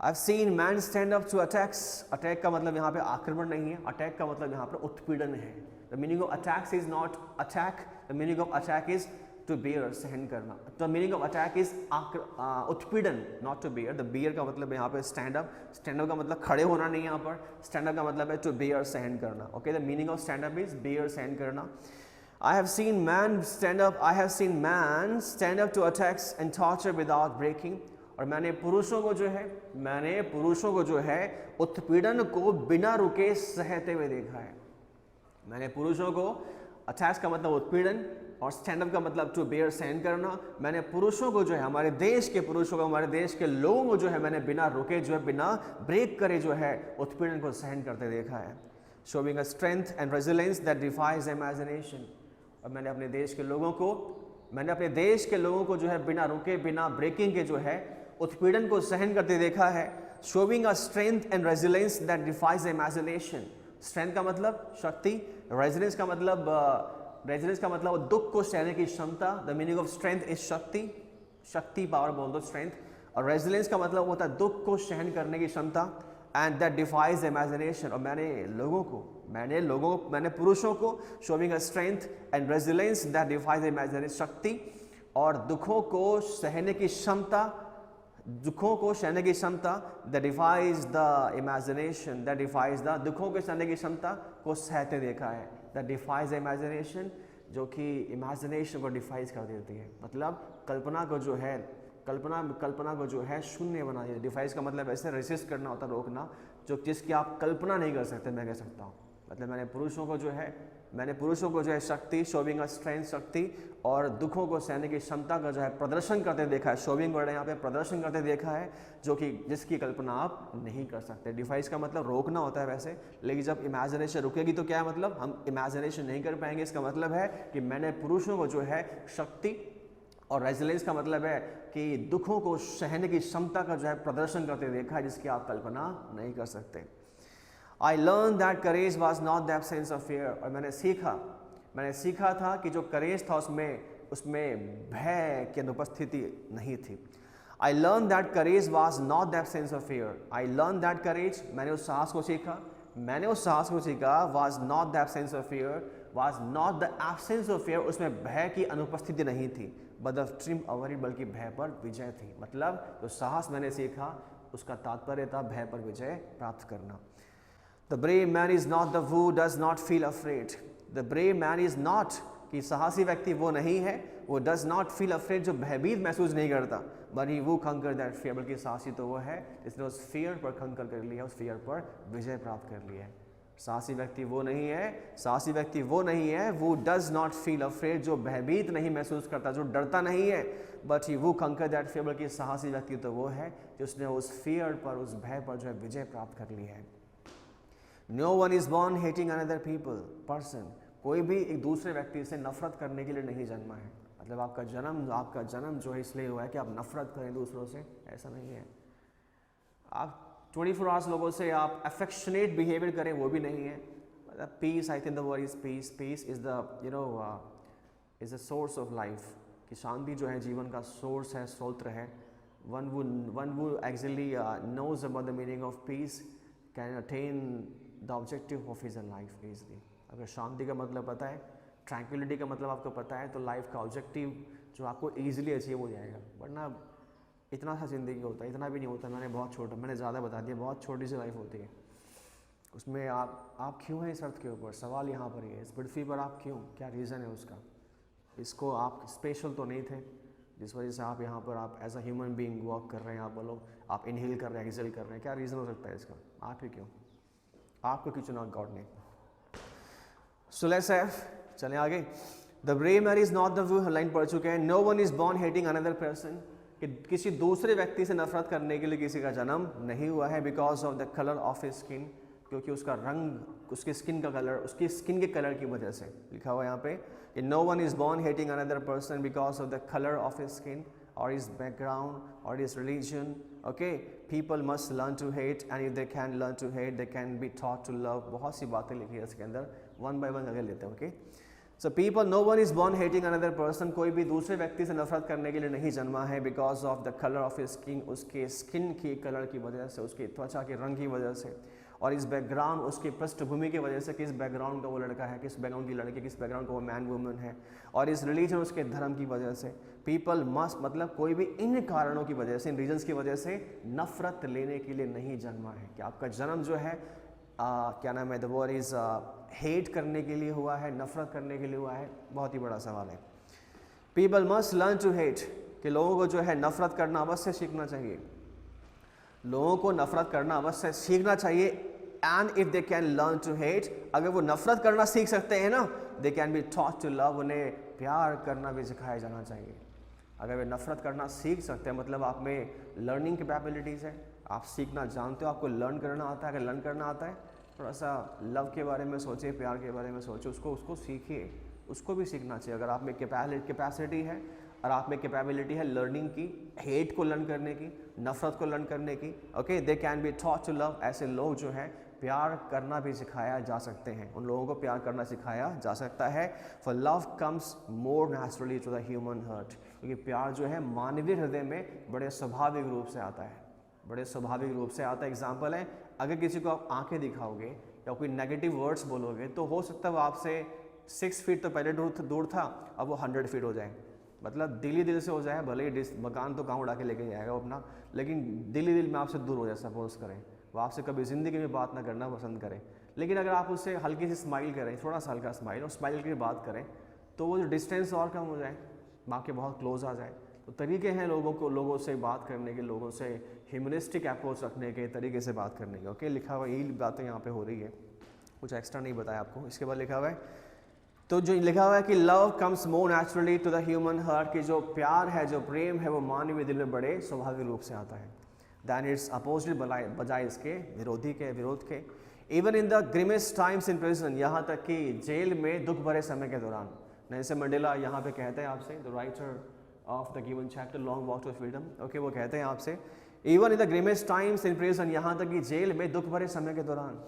I've seen man stand up to attacks. Attack का मतलब यहाँ पे आक्रमण नहीं है, अटैक का मतलब यहाँ पर उत्पीड़न है। The meaning of attacks is not attack. The meaning of attack is to bear, सहन करना। The meaning of attack is उत्पीड़न, not to bear. The bear का मतलब यहाँ पे stand up. Stand up का मतलब खड़े होना नहीं है यहाँ पर। Stand up का मतलब है to bear, सहन करना। Okay, the meaning of stand up is bear, सहन करना। I have seen man stand up. I have seen man stand up to attacks and torture without breaking. और मैंने पुरुषों को जो है उत्पीड़न को बिना रुके सहते हुए देखा है। मैंने पुरुषों को, अटैक्स का मतलब उत्पीड़न और स्टैंड अप का मतलब टू बेयर, सहन करना। मैंने पुरुषों को जो है, हमारे देश के पुरुषों को, हमारे देश के लोगों को जो है मैंने बिना रुके जो है, बिना ब्रेक करे जो है उत्पीड़न को सहन करते देखा है। Showing a strength and resilience that defies imagination. और मैंने अपने देश के लोगों को जो है बिना रुके, बिना ब्रेकिंग के जो है उत्पीड़न को सहन करते देखा है। Showing a strength and resilience that defies imagination. Strength का मतलब शक्ति, रेजिलेंस का मतलब दुख को सहने की क्षमता। The meaning of strength is शक्ति, पावर बोल दो, स्ट्रेंथ। और रेजिलेंस का मतलब होता है दुख को सहन करने की क्षमता। And that defies imagination. और मैंने पुरुषों को showing a strength and resilience that defies imagination, शक्ति और दुखों को सहने की क्षमता, that defies the imagination, that defies the, दुखों को सहने की क्षमता को सहते देखा है। दैट डिफाइज इमेजिनेशन, जो कि इमेजिनेशन को डिफाइज कर देती है, मतलब कल्पना को जो है शून्य बना देती है। डिफाइज का मतलब ऐसे रेसिस्ट करना होता है, रोकना, जिसकी आप कल्पना नहीं कर सकते, मैं कह सकता हूँ। मतलब मैंने पुरुषों को जो है शक्ति, शोविंग अ स्ट्रेंथ, शक्ति और दुखों को सहने की क्षमता का जो है प्रदर्शन करते देखा है। शोविंग वर्ड यहाँ पे प्रदर्शन करते देखा है, जो कि जिसकी कल्पना आप नहीं कर सकते। डिफाइस का मतलब रोकना होता है वैसे, लेकिन जब इमेजिनेशन रुकेगी तो क्या है, मतलब हम इमेजिनेशन नहीं कर पाएंगे। इसका मतलब है कि मैंने पुरुषों को जो है शक्ति, और रेजिलेंस का मतलब है कि दुखों को सहने की क्षमता का जो है प्रदर्शन करते देखा है, जिसकी आप कल्पना नहीं कर सकते। I learned that courage was not the absence of fear. और मैंने सीखा था कि जो करेज था उसमें भय की अनुपस्थिति नहीं थी। I learned that courage was not the absence of fear. I learned that courage, मैंने उस साहस को सीखा, was not the absence of fear, उसमें भय की अनुपस्थिति नहीं थी, but the triumph over it, बल्कि भय पर विजय थी। मतलब जो साहस मैंने सीखा उसका तात्पर्य था भय पर विजय प्राप्त करना। The brave man is not the who does not feel afraid. The brave man is not, कि साहसी व्यक्ति वो नहीं है, वो डज नॉट फील अफ्रेड, जो भयभीत महसूस नहीं करता, बट ही वो कंकर दैट फियर, बल्कि साहसी तो वो है जिसने उस फियर पर कंकर कर लिया, उस फियर पर विजय प्राप्त कर लिया है। साहसी व्यक्ति वो नहीं है, साहसी व्यक्ति वो नहीं है, वो डज नॉट फील अफ्रेड, जो भयभीत नहीं महसूस करता, जो डरता नहीं है, बट ही वो कंकर दैट फियर, बल्कि साहसी व्यक्ति तो वो है जिसने उस फियर पर, उस भय पर जो है विजय प्राप्त कर ली है। No one is born hating another people person, कोई भी एक दूसरे व्यक्ति से नफरत करने के लिए नहीं जन्मा है। मतलब आपका जन्म जो है इसलिए हुआ है कि आप नफरत करें दूसरों से, ऐसा नहीं है। आप 24 आवर्स लोगों से आप अफेक्शनेट बिहेवियर करें, वो भी नहीं है। मतलब peace, I think the word is peace. Peace is the is the source of life, कि शांति जो है जीवन का सोर्स है, स्रोत है। One who actually knows about the meaning of peace can attain the objective of his life easily। अगर शांति का मतलब पता है, ट्रैंक्विलिटी का मतलब आपको पता है, तो लाइफ का ऑब्जेक्टिव जो आपको ईजिली अचीव हो जाएगा। वरना इतना सा ज़िंदगी होता है, इतना भी नहीं होता। मैंने ज़्यादा बता दिया, बहुत छोटी सी लाइफ होती है। उसमें आप क्यों हैं इस अर्थ के ऊपर, सवाल यहाँ पर ही है। इस पृथ्वी पर आप क्यों, क्या रीज़न है उसका। इसको आप स्पेशल तो नहीं थे जिस वजह से आप यहाँ पर आप as a human being work कर रहे हैं, आप बोलो आप इनहेल कर रहे हैं, एक्सेल कर रहे हैं, क्या रीज़न हो सकता है इसका। आप ही क्यों, आपको क्यों चुना गॉड ने। सो लेट्स चलें आगे। The brave man is not the वो, लाइन पढ़ चुके हैं। No one is born hating another person, कि किसी दूसरे व्यक्ति से नफरत करने के लिए किसी का जन्म नहीं हुआ है। Because of the colour of his skin, क्योंकि उसका रंग, उसकी स्किन का कलर, उसकी स्किन के कलर की वजह से। लिखा हुआ यहाँ पे कि no one is born hating another person because of the colour of his skin और his background or his religion। okay, people must learn to hate, and if they can learn to hate they can be taught to love। बहुत सी बातें लिखी है इसके अंदर, वन बाय वन आगे लेते हैं। Okay, so people, no one is born hating another person, कोई भी दूसरे व्यक्ति से नफरत करने के लिए नहीं जन्मा है। Because of the colour of his skin, उसके स्किन की कलर की वजह से, उसकी त्वचा के रंग की वजह से, और इस बैकग्राउंड, उसकी पृष्ठभूमि की वजह से, किस बैकग्राउंड का वो लड़का है, किस बैकग्राउंड की लड़की, किस बैकग्राउंड का वो मैन वुमन है, और इस रिलीजन, उसके धर्म की वजह से। पीपल मस्ट, मतलब कोई भी इन कारणों की वजह से, इन रीजन्स की वजह से नफरत लेने के लिए नहीं जन्मा है। कि आपका जन्म जो है क्या नाम है, द वर्ड इज हेट करने के लिए हुआ है, नफरत करने के लिए हुआ है। बहुत ही बड़ा सवाल है। People must learn to hate, कि लोगों को जो है नफरत करना अवश्य सीखना चाहिए। लोगों को नफरत करना अवश्य सीखना चाहिए। And if they can learn to hate, अगर वो नफरत करना सीख सकते हैं ना, they can be taught to love, उन्हें प्यार करना भी सिखाया जाना चाहिए। अगर वे नफरत करना सीख सकते हैं, मतलब आप में लर्निंग कैपेबिलिटीज़ है, आप सीखना जानते हो, आपको लर्न करना आता है। अगर लर्न करना आता है, थोड़ा सा लव के बारे में सोचिए, प्यार के बारे में सोचिए, उसको सीखिए, उसको भी सीखना चाहिए। अगर आप में कैपेसिटी है और आप में कैपेबिलिटी है लर्निंग की, हेट को लर्न करने की, नफरत को लर्न करने की, okay, they can be taught to love. ऐसे लोग जो हैं प्यार करना भी सिखाया जा सकते हैं, उन लोगों को प्यार करना सिखाया जा सकता है। For love comes more naturally to the human heart, क्योंकि प्यार जो है मानवीय हृदय में बड़े स्वाभाविक रूप से आता है, बड़े स्वाभाविक रूप से आता है। एग्जाम्पल है, अगर किसी को आप आंखें दिखाओगे या कोई नेगेटिव वर्ड्स बोलोगे, तो हो सकता है वो आपसे 6 फीट तो पहले दूर था, अब वो 100 फीट हो जाए। मतलब दिल ही दिल से हो जाए, भले ही मकान तो गाँव उड़ा के लेके जाएगा वो अपना, लेकिन दिल ही दिल में आपसे दूर हो जाए। सपोज करें वो आपसे कभी ज़िंदगी में बात ना करना पसंद करें, लेकिन अगर आप उससे हल्की सी स्माइल करें, थोड़ा सा हल्का स्माइल, और स्माइल की बात करें, तो वो जो डिस्टेंस और कम हो जाए, बाकी बहुत क्लोज आ जाए। तो तरीके हैं लोगों से बात करने के, लोगों से ह्यूमनिस्टिक अप्रोच रखने के, तरीके से बात करने के। ओके, लिखा हुआ यही बातें यहाँ पे हो रही है, कुछ एक्स्ट्रा नहीं बताया आपको। इसके बाद लिखा हुआ है, तो जो लिखा हुआ है कि love comes more naturally to the human heart, कि जो प्यार है, जो प्रेम है, वो मानवीय दिल में बड़े स्वाभाविक रूप से आता है। दैन इट्स अपोजिट, बजाय इसके विरोध के। Even in the grimmest times in prison, यहाँ तक कि जेल में दुख भरे समय के दौरान। नेल्सन मंडेला यहाँ पे कहते हैं आपसे, the writer of the given chapter Long Walk to Freedom, okay, वो कहते हैं आपसे, even in the grimmest times in prison, यहाँ तक कि जेल में दुख भरे समय के दौरान,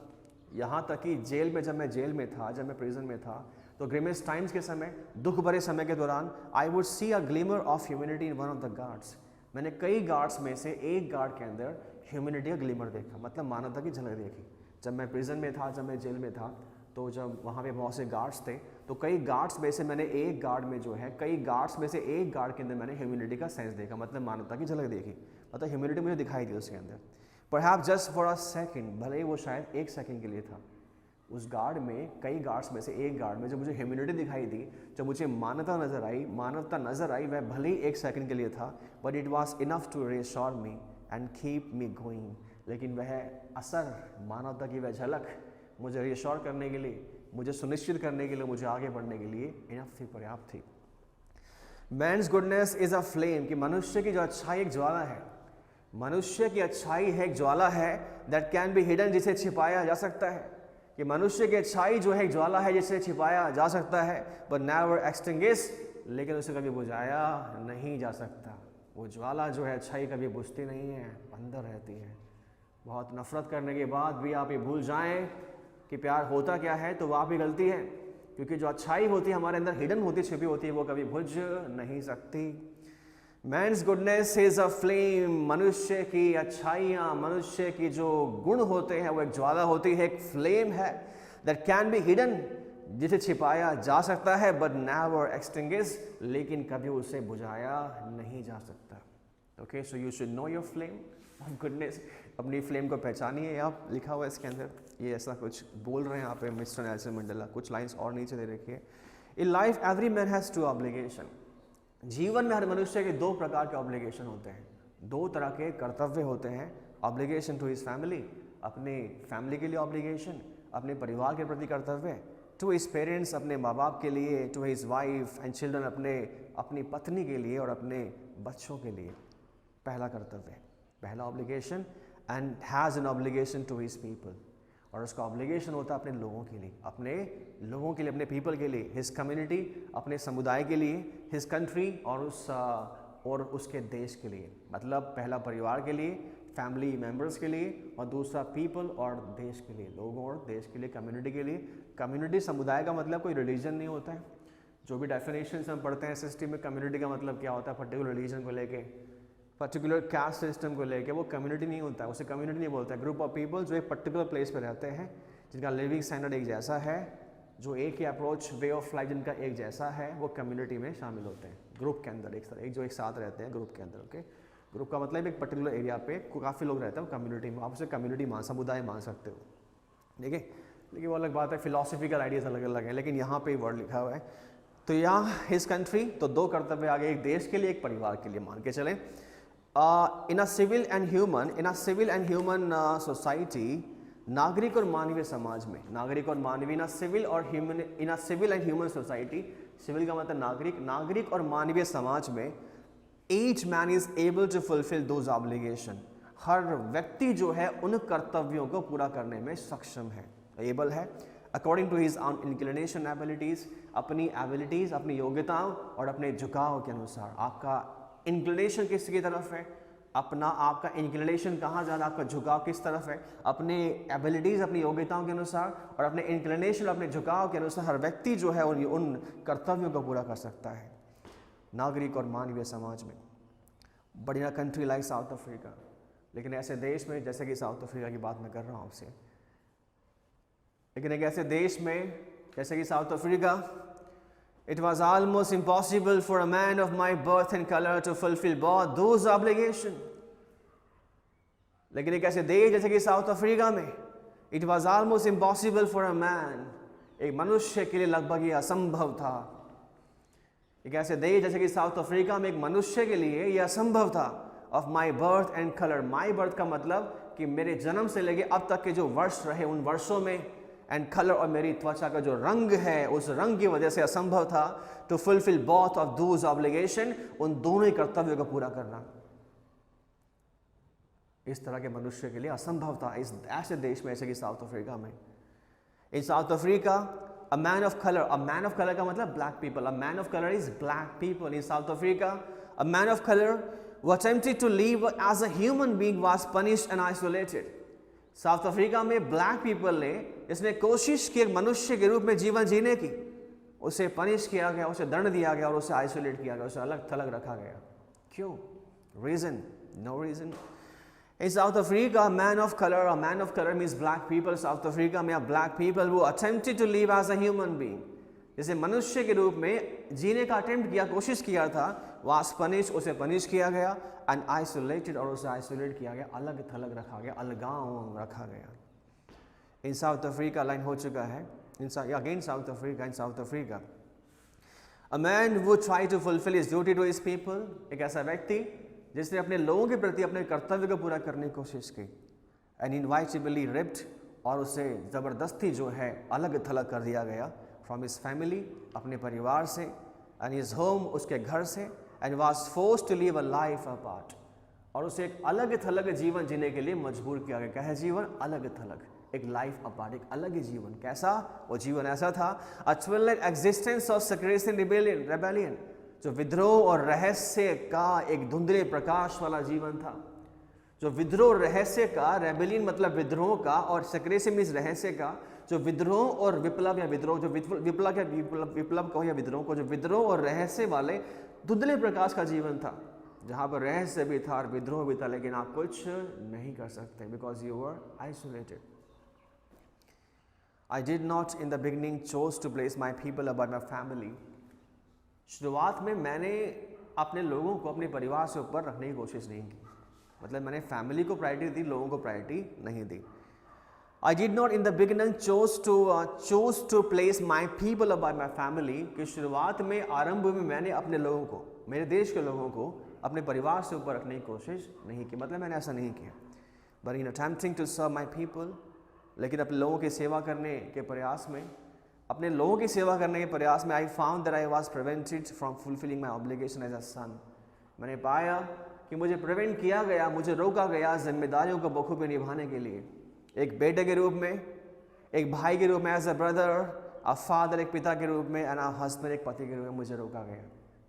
यहाँ तक कि जेल में, जब मैं जेल में था, जब मैं प्रिजन में था, तो ग्रिमेस्ट टाइम्स के समय, दुख भरे समय के दौरान, I would see a glimmer of humanity in one of the guards, मैंने कई गार्ड्स में से एक गार्ड के अंदर ह्यूमैनिटी का ग्लिमर देखा, मतलब मानवता की झलक देखी। जब मैं प्रिजन में था, जब मैं जेल में था, तो जब वहाँ पे बहुत से गार्ड्स थे, तो कई गार्ड्स में से मैंने एक गार्ड में जो है, कई गार्ड्स में से एक गार्ड के अंदर मैंने ह्यूमैनिटी का सेंस देखा, मतलब मानवता की झलक देखी। मतलब ह्यूमिलिटी मुझे दिखाई दी उसके अंदर। Perhaps just for a second, भले ही वो शायद एक सेकंड के लिए था, उस गार्ड में, कई गार्ड्स में से एक गार्ड में जो मुझे ह्यूमिलिटी दिखाई दी, जो मुझे मानवता नजर आई, वह भले ही एक सेकंड के लिए था, but it was enough to reassure me and keep me going. लेकिन वह असर, मानवता की वह झलक मुझे रिएश्योर करने के लिए, मुझे सुनिश्चित करने के लिए, मुझे आगे बढ़ने के लिए इनफ थी, पर्याप्त थी। Man's goodness is a flame, कि मनुष्य की जो अच्छाई एक ज्वाला है, मनुष्य की अच्छाई है एक ज्वाला है, दैट कैन बी हिडन, जिसे छिपाया जा सकता है। कि मनुष्य की अच्छाई जो है एक ज्वाला है जिसे छिपाया जा सकता है, बट नेवर एक्सटिंग्विश, लेकिन उसे कभी बुझाया नहीं जा सकता। वो ज्वाला जो है अच्छाई कभी बुझती नहीं है, अंदर रहती है। बहुत नफरत करने के बाद भी आप ये भूल जाएं कि प्यार होता क्या है, तो वो आप ही गलती है, क्योंकि जो अच्छाई होती है हमारे अंदर हिडन होती, छिपी होती है, वो कभी बुझ नहीं सकती। Man's goodness is a flame, मनुष्य की अच्छाइयाँ, मनुष्य की जो गुण होते हैं वो एक ज्वाला होती है, एक फ्लेम है, दैट कैन बी हिडन, जिसे छिपाया जा सकता है, बट नेवर एक्सटिंग्विश, लेकिन कभी उसे बुझाया नहीं जा सकता। Okay, so you should know your flame of goodness, अपनी फ्लेम को पहचानिए। आप लिखा हुआ है इसके अंदर, ये ऐसा कुछ बोल रहे हैं यहाँ पे मिस्टर नेल्सन मंडेला, कुछ लाइंस और नीचे दे रखी है। In life every man has two obligation, जीवन में हर मनुष्य के दो प्रकार के ऑब्लिगेशन होते हैं, दो तरह के कर्तव्य होते हैं। ऑब्लिगेशन टू हिज फैमिली, अपने फैमिली के लिए ऑब्लिगेशन, अपने परिवार के प्रति कर्तव्य, टू हिज पेरेंट्स, अपने माँ बाप के लिए, to his wife and children, अपनी पत्नी के लिए और अपने बच्चों के लिए। पहला कर्तव्य, पहला obligation, and has an obligation to his people, और उसका ऑब्लिगेशन होता है अपने लोगों के लिए, अपने पीपल के लिए, हिज कम्युनिटी, अपने समुदाय के लिए, हिज कंट्री, और उसके देश के लिए। मतलब पहला परिवार के लिए, फैमिली मेंबर्स के लिए, और दूसरा पीपल और देश के लिए, लोगों और देश के लिए, कम्युनिटी के लिए। कम्युनिटी, समुदाय का मतलब कोई रिलीजन नहीं होता है। जो भी डेफिनेशन हम पढ़ते हैं सिस्टम में, कम्युनिटी का मतलब क्या होता है, पर्टिकुलर रिलीजन को लेके, पर्टिकुलर कास्ट सिस्टम को लेके, वो कम्युनिटी नहीं होता है, उसे कम्युनिटी नहीं बोलता है। ग्रुप ऑफ पीपल जो एक पर्टिकुलर प्लेस पे रहते हैं, जिनका लिविंग स्टैंडर्ड एक जैसा है, जो एक ही अप्रोच, वे ऑफ लाइफ जिनका एक जैसा है, वो कम्युनिटी में शामिल होते हैं। ग्रुप के अंदर एक साथ रहते हैं ग्रुप के अंदर। ओके, ग्रुप का मतलब एक पर्टिकुलर एरिया पे काफ़ी लोग रहते हैं, कम्युनिटी में, आप उसे कम्युनिटी समुदाय मान सकते हो। ठीक है, लेकिन वो अलग बात है, फिलोसफिकल आइडियाज़ अलग अलग हैं, लेकिन यहाँ पे वर्ड लिखा हुआ है। तो यहाँ हिज कंट्री, तो दो कर्तव्य आगे, एक देश के लिए, एक परिवार के लिए, मान के चलें। In a civil and human society, नागरिक और मानवीय समाज में, नागरिक और मानवीय, in a civil and human society, civil का मतलब नागरिक और मानवीय समाज में, each man is able to fulfil those obligation, हर व्यक्ति जो है उन कर्तव्यों को पूरा करने में सक्षम है, एबल है, according to his inclination abilities, अपनी एबिलिटीज, अपनी योग्यताओं और अपने झुकाव के अनुसार। आपका इंक्लिनेशन किसकी तरफ है, आपका इंक्लिनेशन कहाँ ज़्यादा, आपका झुकाव किस तरफ है, अपने एबिलिटीज़, अपनी योग्यताओं के अनुसार और अपने इंक्लिनेशन, अपने झुकाव के अनुसार हर व्यक्ति जो है उन कर्तव्यों को पूरा कर सकता है, नागरिक और मानवीय समाज में। But in a country like south Africa, लेकिन ऐसे देश में, जैसे कि साउथ अफ्रीका की बात मैं कर रहा हूँ आपसे, लेकिन एक ऐसे देश में जैसे कि South Africa, it was almost impossible for a man of my birth and color to fulfill both those obligations. लेकिन एक ऐसे देश जैसे कि साउथ अफ्रीका में, it was almost impossible for a man, एक मनुष्य के लिए लगभग ये असंभव था। एक ऐसे देश जैसे कि साउथ अफ्रीका में एक मनुष्य के लिए यह असंभव था, of my birth and color, my birth का मतलब कि मेरे जन्म से लेके अब तक के जो वर्ष रहे उन वर्षों में, एंड कलर, और मेरी त्वचा का जो रंग है उस रंग की वजह से असंभव था, to fulfil both of those obligation, उन दोनों ही कर्तव्यों को पूरा करना इस तरह के मनुष्य के लिए असंभव था, इस ऐसे देश में, ऐसे कि साउथ अफ्रीका में। In South Africa, a man of colour का मतलब black people, a man of colour is black people. In South Africa, a man of colour who attempted to live as a human being was punished and isolated. South Africa में ब्लैक पीपल ने, इसने कोशिश की एक मनुष्य के रूप में जीवन जीने की, उसे पनिश किया गया, उसे दंड दिया गया और उसे आइसोलेट किया गया, उसे अलग थलग रखा गया। क्यों? Reason? No reason. In South Africa, man of colour means black people. South Africa में ब्लैक पीपल वो attempted to live as a human being, जैसे मनुष्य के रूप में जीने का अटेम्प्ट किया, कोशिश किया था, वाज पनिश, उसे पनिश किया गया, एंड आइसोलेटेड, और उसे आइसोलेट किया गया, अलग थलग रखा गया, अलगाव रखा गया। इन साउथ अफ्रीका लाइन हो चुका है, again South Africa, in South Africa a man would try to fulfil his duty to his people, एक ऐसा व्यक्ति जिसने अपने लोगों के प्रति अपने कर्तव्य को पूरा करने की कोशिश की, एंड इनवाइटेबली रिप्ड, और उसे ज़बरदस्ती जो है अलग थलग कर दिया गया फ्रॉम हिज फैमिली, अपने परिवार से, एंड हिज होम, उसके घर से, and was forced to live a life apart, और उसे एक अलग थलग जीवन जीने के लिए मजबूर किया गया। क्या है जीवन? अलग थलग, एक लाइफ अपार्ट, एक अलग ही जीवन। कैसा? वो जीवन ऐसा था, a twilight existence of secrecy rebellion, जो विद्रोह और रहस्य का एक धुंधले प्रकाश वाला जीवन था। जो विद्रोह रहस्य का, रेबेलियन मतलब विद्रोह का, और सेक्रेशन मीन्स रहस्य का, जो विद्रोह और विप्लव या विद्रोह, जो विप्लव को या विद्रोह को, जो विद्रोह और रहस्य वाले धुंधले प्रकाश का जीवन था, जहाँ पर रहस्य भी था और विद्रोह भी था, लेकिन आप कुछ नहीं कर सकते, because you were isolated. I did not in the beginning chose to place my people above my family. शुरुआत में मैंने अपने लोगों को अपने परिवार से ऊपर रखने की कोशिश नहीं की, मतलब मैंने फैमिली को प्रायोरिटी दी, लोगों को प्रायोरिटी नहीं दी। I did not in the beginning chose to place my people above my family, कि शुरुआत में, आरंभ में मैंने अपने लोगों को, मेरे देश के लोगों को अपने परिवार से ऊपर रखने की कोशिश नहीं की, मतलब मैंने ऐसा नहीं किया। But in attempting to serve my people, लेकिन अपने लोगों की सेवा करने के प्रयास में, अपने लोगों की सेवा करने के प्रयास में, I found that I was prevented from fulfilling my obligation as a son, मैंने पाया कि मुझे प्रिवेंट किया गया, मुझे रोका गया जिम्मेदारियों को बखूबी निभाने के लिए, एक बेटे के रूप में, एक भाई के रूप में, as a brother, a father, एक पिता के रूप में, एंड अ हस्बैंड, एक पति के रूप में मुझे रोका गया।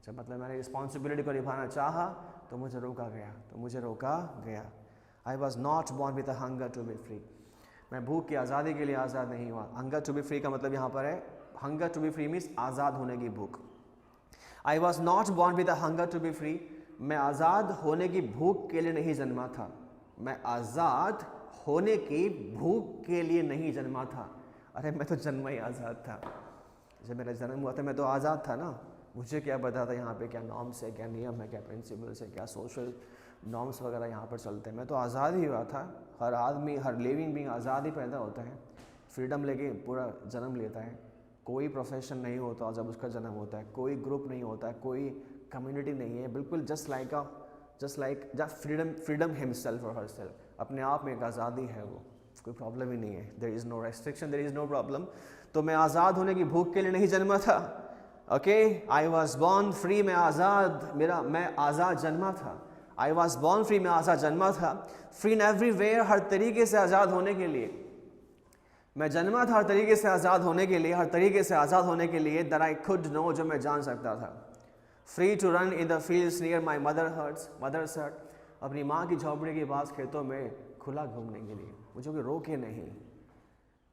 जब मतलब मैंने रिस्पॉन्सिबिलिटी को निभाना चाहा तो मुझे रोका गया, I was not born with a hunger to be free, मैं भूख की आज़ादी के लिए आज़ाद नहीं हुआ। हंगर टू बी फ्री का मतलब यहाँ पर है, hunger to be free means आज़ाद होने की भूख। I was not born with a hunger to be free, मैं आज़ाद होने की भूख के लिए नहीं जन्मा था, मैं आज़ाद होने की भूख के लिए नहीं जन्मा था। अरे मैं तो जन्मा ही आज़ाद था, जब मेरा जन्म हुआ था मैं तो आज़ाद था ना, मुझे क्या पता था यहाँ पे क्या नॉर्म्स है, क्या नियम है, क्या प्रिंसिपल्स है, क्या सोशल नॉर्म्स वगैरह यहाँ पर चलते हैं। मैं तो आज़ाद ही हुआ था। हर आदमी, हर लिविंग बीइंग आज़ाद ही पैदा होता है, फ्रीडम लेके पूरा जन्म लेता है। कोई प्रोफेशन नहीं होता जब उसका जन्म होता है, कोई ग्रुप नहीं होता है, कोई कम्युनिटी नहीं है, बिल्कुल जस्ट लाइक फ्रीडम हिमसेल्फ और हर सेल्फ, अपने आप में एक आज़ादी है, वो कोई प्रॉब्लम ही नहीं है, there is no restriction, there is no problem. तो मैं आज़ाद होने की भूख के लिए नहीं जन्मा था। Okay, I was born free, मैं आज़ाद जन्मा था। आई वॉज बॉर्न फ्री, मैं आज़ाद जन्मा था। फ्री इन एवरीवेयर, हर तरीके से आज़ाद होने के लिए मैं जन्मा था, हर तरीके से आज़ाद होने के लिए, हर तरीके से आज़ाद होने के लिए, दैट आई कुड नो, जो मैं जान सकता था। Free to run in the fields near my mother's hut, अपनी माँ की झोपड़ी के पास खेतों में खुला घूमने के लिए, मुझे कोई रोके नहीं।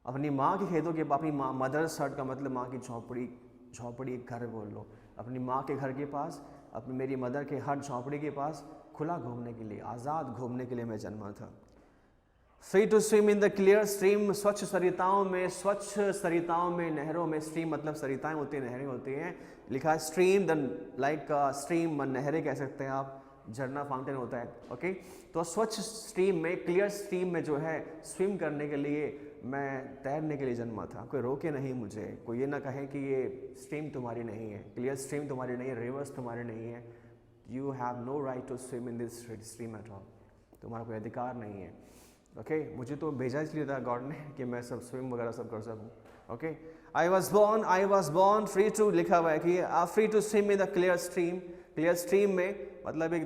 अपनी माँ के खेतों के, अपनी मदर्स हट का मतलब माँ की झोपड़ी घर बोल लो, अपनी माँ के घर के पास, अपनी मेरी मदर के हट झोपड़ी के पास खुला घूमने के लिए, आज़ाद घूमने के लिए मैं जन्मा था। Free to swim in the clear stream, स्वच्छ सरिताओं में, नहरों में, स्ट्रीम मतलब सरिताएं होती हैं, नहरें होती हैं, लिखा है स्ट्रीम, लाइक स्ट्रीम, नहरें कह सकते हैं आप, झरना, फाउंटेन होता है। ओके, तो स्वच्छ स्ट्रीम में, क्लियर स्ट्रीम में जो है स्विम करने के लिए, मैं तैरने के लिए जन्मा था। कोई रोके नहीं मुझे, कोई ये ना कहे कि ये स्ट्रीम तुम्हारी नहीं है, क्लियर स्ट्रीम तुम्हारी नहीं है, रिवर्स तुम्हारी नहीं है, you have no right to swim in this stream at all, तुम्हारा कोई अधिकार नहीं है। ओके, मुझे तो भेजा इसलिए था गॉड ने कि मैं सब स्विम वगैरह सब कर सकूँ। Okay, I was born free to, लिखा हुआ है कि free to swim in the clear stream. Clear stream में मतलब एक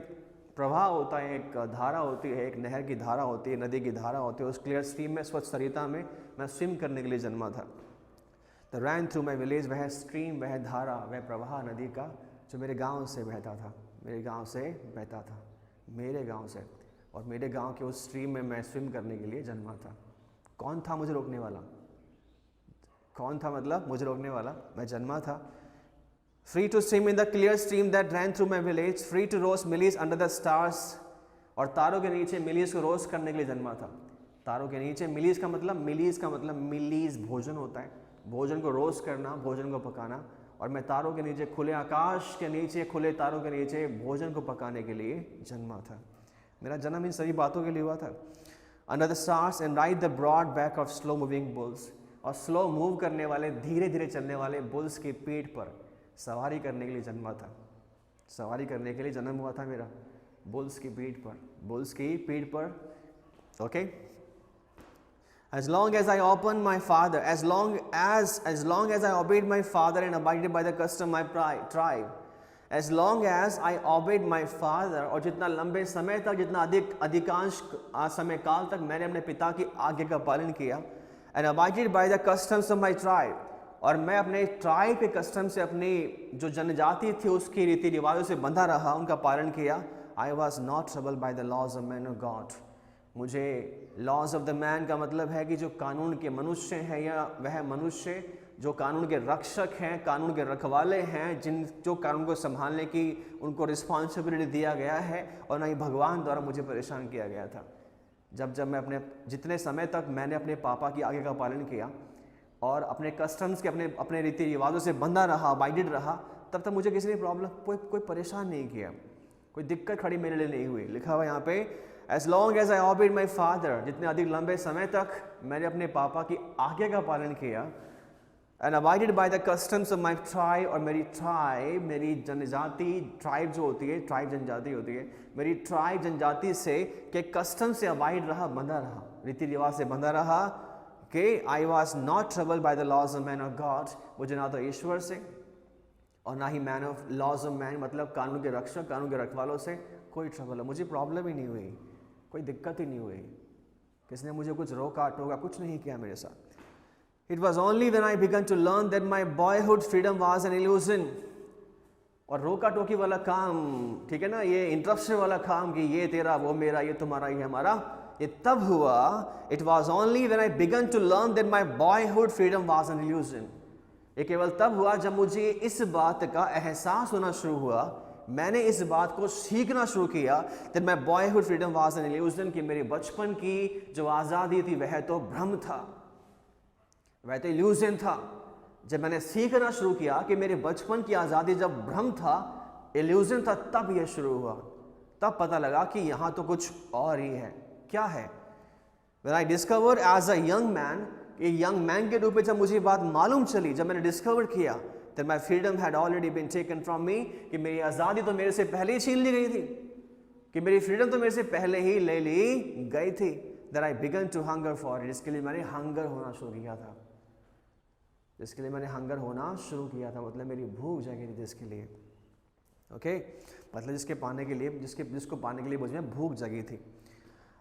प्रवाह होता है, एक धारा होती है, एक नहर की धारा होती है, नदी की धारा होती है, उस क्लियर स्ट्रीम में, स्वच्छ सरिता में मैं स्विम करने के लिए जन्मा था। The ran through my village, वह स्ट्रीम, वह धारा, वह प्रवाह नदी का जो मेरे गाँव से बहता था, मेरे गाँव से, और मेरे गांव के उस स्ट्रीम में मैं स्विम करने के लिए जन्मा था। कौन था मुझे रोकने वाला? मुझे रोकने वाला? मैं जन्मा था। Free to swim in the clear stream that ran through my village, free to roast mealies under the stars, और तारों के नीचे मिलीज को रोस्ट करने के लिए जन्मा था। तारों के नीचे, मिलीज का मतलब मिलीज भोजन होता है, भोजन को रोस्ट करना, भोजन को पकाना, और मैं तारों के नीचे, खुले आकाश के नीचे, खुले तारों के नीचे भोजन को पकाने के लिए जन्मा था। मेरा जन्म इन सभी बातों के लिए हुआ था। Under the stars and ride the broad back of slow moving bulls, और स्लो मूव करने वाले, धीरे धीरे चलने वाले बुल्स की पीठ पर सवारी करने के लिए जन्मा था। सवारी करने के लिए जन्म हुआ था मेरा, बुल्स की पीठ पर, बुल्स की पीठ पर। Okay, as long as I opened my father, as long as I obeyed my father and abided by the custom my tribe, as long as I obeyed my father, और जितना लंबे समय तक, जितना अधिकांश समय काल तक मैंने अपने पिता की आज्ञा का पालन किया, and abided by the customs of my tribe, और मैं अपने ट्राइब के कस्टम से, अपनी जो जनजाति थी उसकी रीति रिवाजों से बंधा रहा, उनका पालन किया। I was not troubled by the laws of men of God. मुझे लॉज ऑफ द मैन का मतलब है कि जो कानून के मनुष्य हैं, या वह मनुष्य जो कानून के रक्षक हैं, कानून के रखवाले हैं, जो कानून को संभालने की उनको रिस्पॉन्सिबिलिटी दिया गया है, और ना ही भगवान द्वारा मुझे परेशान किया गया था। जब मैं अपने, जितने समय तक मैंने अपने पापा की आज्ञा का पालन किया और अपने कस्टम्स के, अपने रीति रिवाजों से बंधा रहा, बाइडेड रहा, तब तक मुझे किसी ने प्रॉब्लम, कोई परेशान नहीं किया, कोई दिक्कत खड़ी मेरे लिए नहीं हुई। लिखा हुआ यहाँ पे, As long as I obeyed my father, जितने अधिक लंबे समय तक मैंने अपने पापा की आज्ञा का पालन किया, and abided by the customs of my tribe, और मेरी ट्राइब, मेरी जनजाति, ट्राइब जो होती है, ट्राइब जनजाति होती है, मेरी ट्राइब जनजाति से के कस्टम से अबाइड रहा, बंधा रहा, रीति रिवाज से बंधा रहा, कि I was not troubled by the laws of man of God, मुझे ना तो ईश्वर से और ना ही man of laws of man, मतलब कानून के रक्षक, कानून के रखवालों से कोई ट्रबल, मुझे प्रॉब्लम ही नहीं हुई, कोई दिक्कत ही नहीं हुई, किसने मुझे कुछ रोका टोका कुछ नहीं किया मेरे साथ। It was only when I began to learn that my boyhood freedom was an illusion, और रोका टोकी वाला काम, ठीक है ना, ये इंटरप्शन वाला काम कि ये तेरा, वो मेरा, ये तुम्हारा, ये हमारा, ये तब हुआ। It was only when I began to learn that my boyhood freedom was an illusion, ये केवल तब हुआ जब मुझे इस बात का एहसास होना शुरू हुआ, मैंने इस बात को सीखना शुरू किया, that my boyhood freedom was an illusion, कि मेरे बचपन की जो आज़ादी थी वह तो भ्रम था, वह तो इल्यूजन था। जब मैंने सीखना शुरू किया कि मेरे बचपन की आज़ादी जब भ्रम था, इल्यूजन था, तब यह शुरू हुआ, तब पता लगा कि यहाँ तो कुछ और ही है। क्या है? When I discovered as a young man, एक यंग मैन के रूप में जब मुझे बात मालूम चली, जब मैंने डिस्कवर किया that my freedom had already been taken from me, कि मेरी आज़ादी तो मेरे से पहले ही छीन ली गई थी, कि मेरी फ्रीडम तो मेरे से पहले ही ले ली गई थी, that I began to hunger for it, जिसके लिए मैंने हंगर होना शुरू किया था, जिसके लिए मैंने हंगर होना शुरू किया था, मतलब मेरी भूख जगी थी जिसके लिए, ओके, मतलब जिसको पाने के लिए मुझे भूख जगी थी।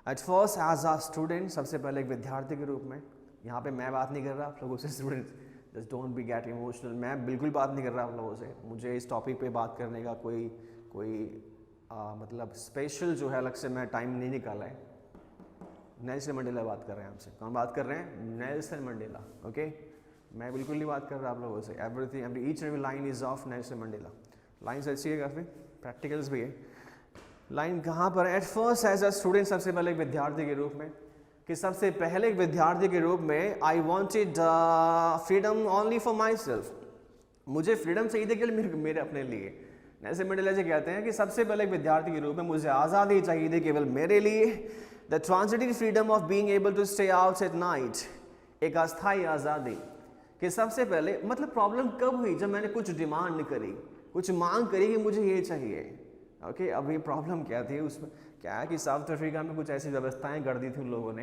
At first as a student, सबसे पहले एक विद्यार्थी के रूप में, यहाँ पे मैं बात नहीं कर रहा आप लोगों से, student just don't be get emotional, मैं बिल्कुल बात नहीं कर रहा आप लोगों से, मुझे इस टॉपिक पे बात करने का कोई मतलब स्पेशल जो है अलग से मैं टाइम नहीं निकाला है। नेल्सन मंडेला बात कर रहे हैं आपसे, कौन बात कर रहे हैं? नेल्सन मंडेला, ओके, मैं बिल्कुल नहीं बात कर रहा आप लोगों से। Every each every line is of Nelson Mandela, line अच्छी है, काफ़ी प्रैक्टिकल्स भी है। लाइन कहाँ पर? At first as a student, सबसे पहले एक विद्यार्थी के रूप में, कि सबसे पहले एक विद्यार्थी के रूप में I wanted freedom only for my self, मुझे फ्रीडम चाहिए थी केवल मेरे अपने लिए। नेल्सन मंडेला जी कहते हैं कि सबसे पहले एक विद्यार्थी के रूप में मुझे आज़ादी चाहिए थी केवल मेरे लिए। The transitory freedom of being able to stay out at night, एक अस्थायी आज़ादी, कि सबसे पहले, मतलब प्रॉब्लम कब हुई? जब मैंने कुछ डिमांड करी, कुछ मांग करी कि मुझे ये चाहिए, ओके। अब ये प्रॉब्लम क्या थी उसमें? क्या है कि साउथ अफ्रीका में कुछ ऐसी व्यवस्थाएं कर दी थी उन लोगों ने,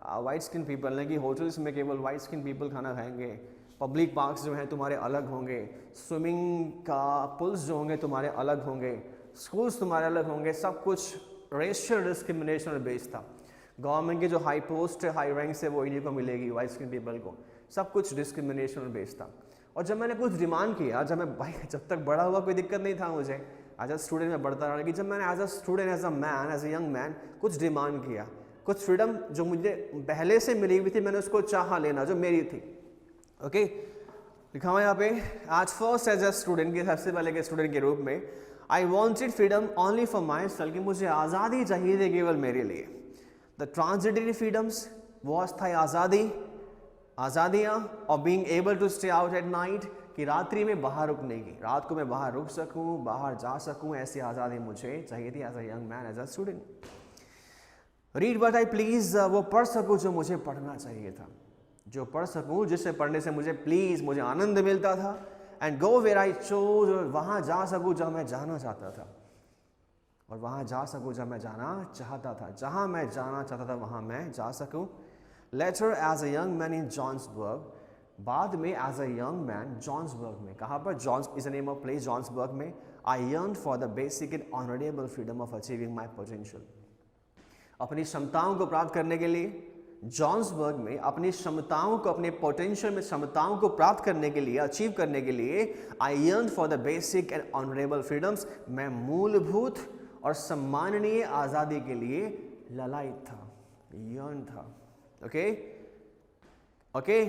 वाइट स्किन पीपल ने, कि होटल्स में केवल वाइट स्किन पीपल खाना खाएंगे, पब्लिक पार्क्स जो हैं तुम्हारे अलग होंगे, स्विमिंग का पुल्स जो होंगे तुम्हारे अलग होंगे, स्कूल्स तुम्हारे अलग होंगे, सब कुछ रेशियल डिस्क्रिमिनेशन बेस्ड था। गवर्नमेंट की जो हाई पोस्ट है, हाई रैंक से वो इन्हीं को मिलेगी, वाइट स्किन पीपल को, सब कुछ डिस्क्रिमिनेशन बेस्ड था। और जब मैंने कुछ डिमांड किया, जब तक बड़ा हुआ कोई दिक्कत नहीं था मुझे, एज अ स्टूडेंट में बढ़ता रहा, कि जब मैंने as a student, as a man, as a young man कुछ डिमांड किया, कुछ फ्रीडम जो मुझे पहले से मिली हुई थी, मैंने उसको चाहा लेना जो मेरी थी, ओके। लिखा हुआ यहाँ पे, at first as a student, के सबसे पहले के स्टूडेंट के रूप में, I wanted freedom only for myself, कि मुझे आज़ादी चाहिए थी केवल मेरे लिए। द ट्रांजिटरी फ्रीडम्स, वो अस्थायी आज़ादियाँ, और being able to stay out at night, कि रात्रि में बाहर रुकने की, रात को मैं बाहर रुक सकूं, बाहर जा सकूं, ऐसी आज़ादी मुझे चाहिए थी as a young man, as a student. Read what I please, वो पढ़ सकूं जो मुझे पढ़ना चाहिए था, जो पढ़ सकूं जिससे पढ़ने से मुझे मुझे आनंद मिलता था। And go where I chose, वहाँ जा सकूं जहाँ मैं जाना चाहता था, और वहाँ जा सकूं जहाँ मैं जाना चाहता था, जहाँ मैं जाना चाहता था वहाँ मैं जा सकूं। Later as a young man in Johannesburg, बाद में as a young man Johannesburg में, कहाँ पर, Johns is the name of place, Johannesburg में। I yearn for the basic and honourable freedom of achieving my potential, अपनी क्षमताओं को प्राप्त करने के लिए जॉन्सबर्ग में, अपनी क्षमताओं को, अपने पोटेंशियल में क्षमताओं को प्राप्त करने के लिए, अचीव करने के लिए, I yearn for the basic and honourable freedoms, मैं मूलभूत और सम्माननीय आज़ादी के लिए ललायत था, यर्न था। ओके ओके,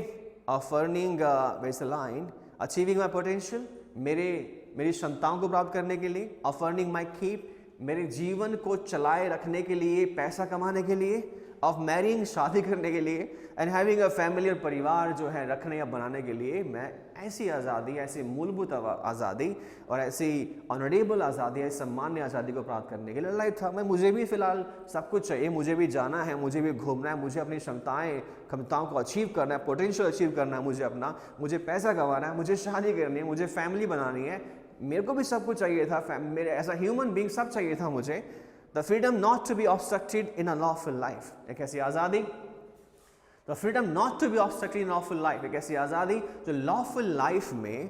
अफर्निंग वेस लाइन, अचीविंग माई पोटेंशियल, मेरी क्षमताओं को प्राप्त करने के लिए, अफर्निंग माई कीप, मेरे जीवन को चलाए रखने के लिए, पैसा कमाने के लिए, ऑफ मैरिंग, शादी करने के लिए, एंड हैविंग अ फैमिली, और परिवार जो है रखने या बनाने के लिए, मैं ऐसी आज़ादी, ऐसी मूलभूत आज़ादी और ऐसी ऑनरेबल आज़ादी, ऐसी सम्मान्य आज़ादी को प्राप्त करने के लिए लड़ाई था। मुझे भी फिलहाल सब कुछ चाहिए, मुझे भी जाना है, मुझे भी घूमना है, मुझे अपनी क्षमताओं को अचीव करना है, पोटेंशियल अचीव करना है, मुझे पैसा कमाना है, मुझे शादी करनी है, मुझे फैमिली बनानी है, मेरे को भी सब कुछ चाहिए था, मेरे एज अ ह्यूमन बीइंग सब चाहिए था मुझे। The freedom not to be obstructed in a lawful life, एक ऐसी आज़ादी, the freedom not to be obstructed in lawful life, एक ऐसी आज़ादी जो लॉफुल लाइफ में,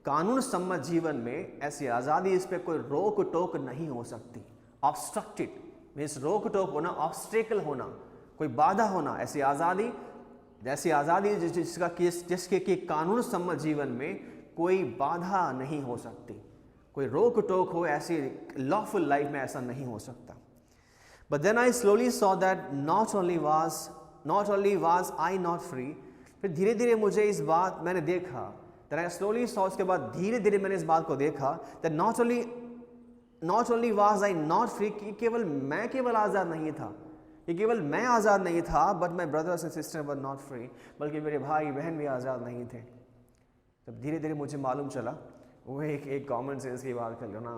कानून सम्मत जीवन में, ऐसी आज़ादी इस पर कोई रोक टोक नहीं हो सकती। ऑब्स्ट्रक्टेड मीन्स रोक टोक होना, ऑब्स्टेकल होना, कोई बाधा होना, ऐसी आज़ादी जिसके कि कानून सम्मत जीवन में कोई बाधा नहीं हो सकती, कोई रोक टोक हो, ऐसी लॉफुल लाइफ में ऐसा नहीं हो सकता। But then I slowly saw that not only was I not free, फिर धीरे धीरे मुझे इस बात मैंने देखा, देन आई स्लोली सॉ, उसके बाद धीरे धीरे मैंने इस बात को देखा, that not only was I not free, कि केवल आज़ाद नहीं था, कि केवल मैं आज़ाद नहीं था, but my brothers and sister were not free, बल्कि मेरे भाई बहन भी आज़ाद नहीं थे। तब धीरे धीरे मुझे मालूम चला, वो एक कॉमन सेंस की बात कर लो ना,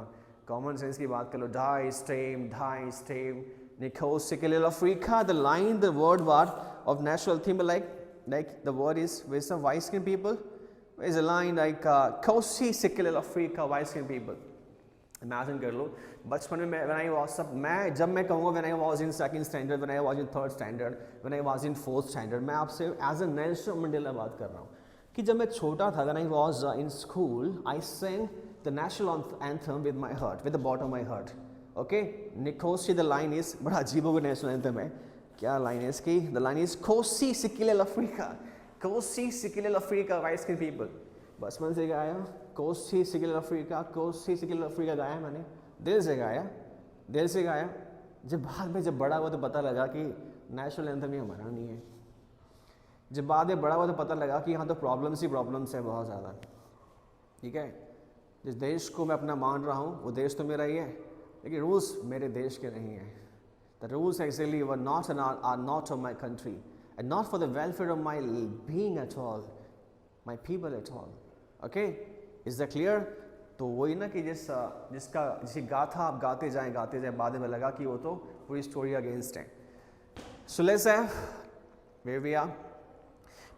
कॉमन सेंस की बात कर लो, ढाई stem Nikos Sikelil Africa, the line, the word of national theme, like the word is with some white skin people, is a line like Kosi Sikelil Africa, white skin people. Imagine कर लो, बचपन में when I was जब मैं कहूँगा when I was in second standard, when I was in third standard, when I was in fourth standard, मैं आपसे as a Nelson Mandela बात कर रहा हूँ कि जब मैं छोटा था, when I was in school, I sang the national anthem with my heart, with the bottom of my heart. Okay, Nikosi, the line is, बड़ा अजीब होगा national anthem है, क्या line है इसकी? The line is Kosi Sikelil Africa, Kosi Sikelil Africa, white skin people. बचपन से गाया, कोसी सिकिल अफ्रीका गाया मैंने, दिल से गाया। जब बाद में जब बड़ा हुआ तो पता लगा कि नेशनल एंथम ही हमारा नहीं है। जब बाद में बड़ा हुआ तो पता लगा कि यहाँ तो प्रॉब्लम्स है बहुत ज़्यादा। ठीक है, जिस देश को मैं अपना मान रहा हूँ वो देश तो मेरा ही है, लेकिन रूल्स मेरे देश के नहीं हैं। The rules actually were are not of my country and not for the welfare of my being at all, my people at all. Okay, is the clear? तो वही ना कि जिसकी गाथा आप गाते जाएं, बाद में लगा कि वो तो पूरी स्टोरी अगेंस्ट है। So let's have where we are.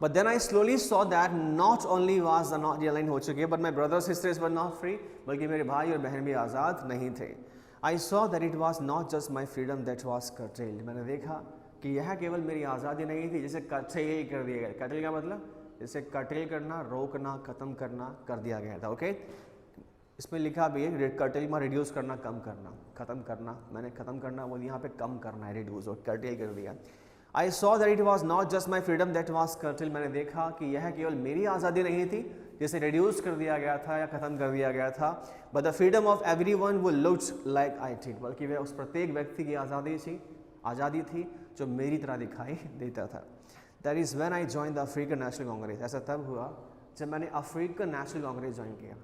But then I slowly saw that not only was the not align हो चुकी है, but my brothers sisters were not free, बल्कि मेरे भाई और बहन भी आज़ाद नहीं थे। I saw that it was not just my freedom that was curtailed. मैंने देखा कि यह केवल मेरी आज़ादी नहीं थी जिसे curtail कर दिया गया। curtail का मतलब जिसे curtail करना, रोकना, ख़त्म करना कर दिया गया था। ओके, इसमें लिखा भी है curtail में reduce करना, कम करना, ख़त्म करना। मैंने ख़त्म करना वो यहाँ पे कम करना है, reduce, और curtail कर दिया। I saw that it was not just my freedom that was curtailed. मैंने देखा कि यह केवल मेरी आज़ादी नहीं थी जिसे reduce कर दिया गया था या ख़त्म कर दिया गया था, but the freedom of everyone who looked like I did, बल्कि वह उस प्रत्येक व्यक्ति की आज़ादी थी जो मेरी तरह दिखाई देता था। That is when I joined the African National Congress. ऐसा तब हुआ जब मैंने अफ्रीकन नेशनल कांग्रेस ज्वाइन किया।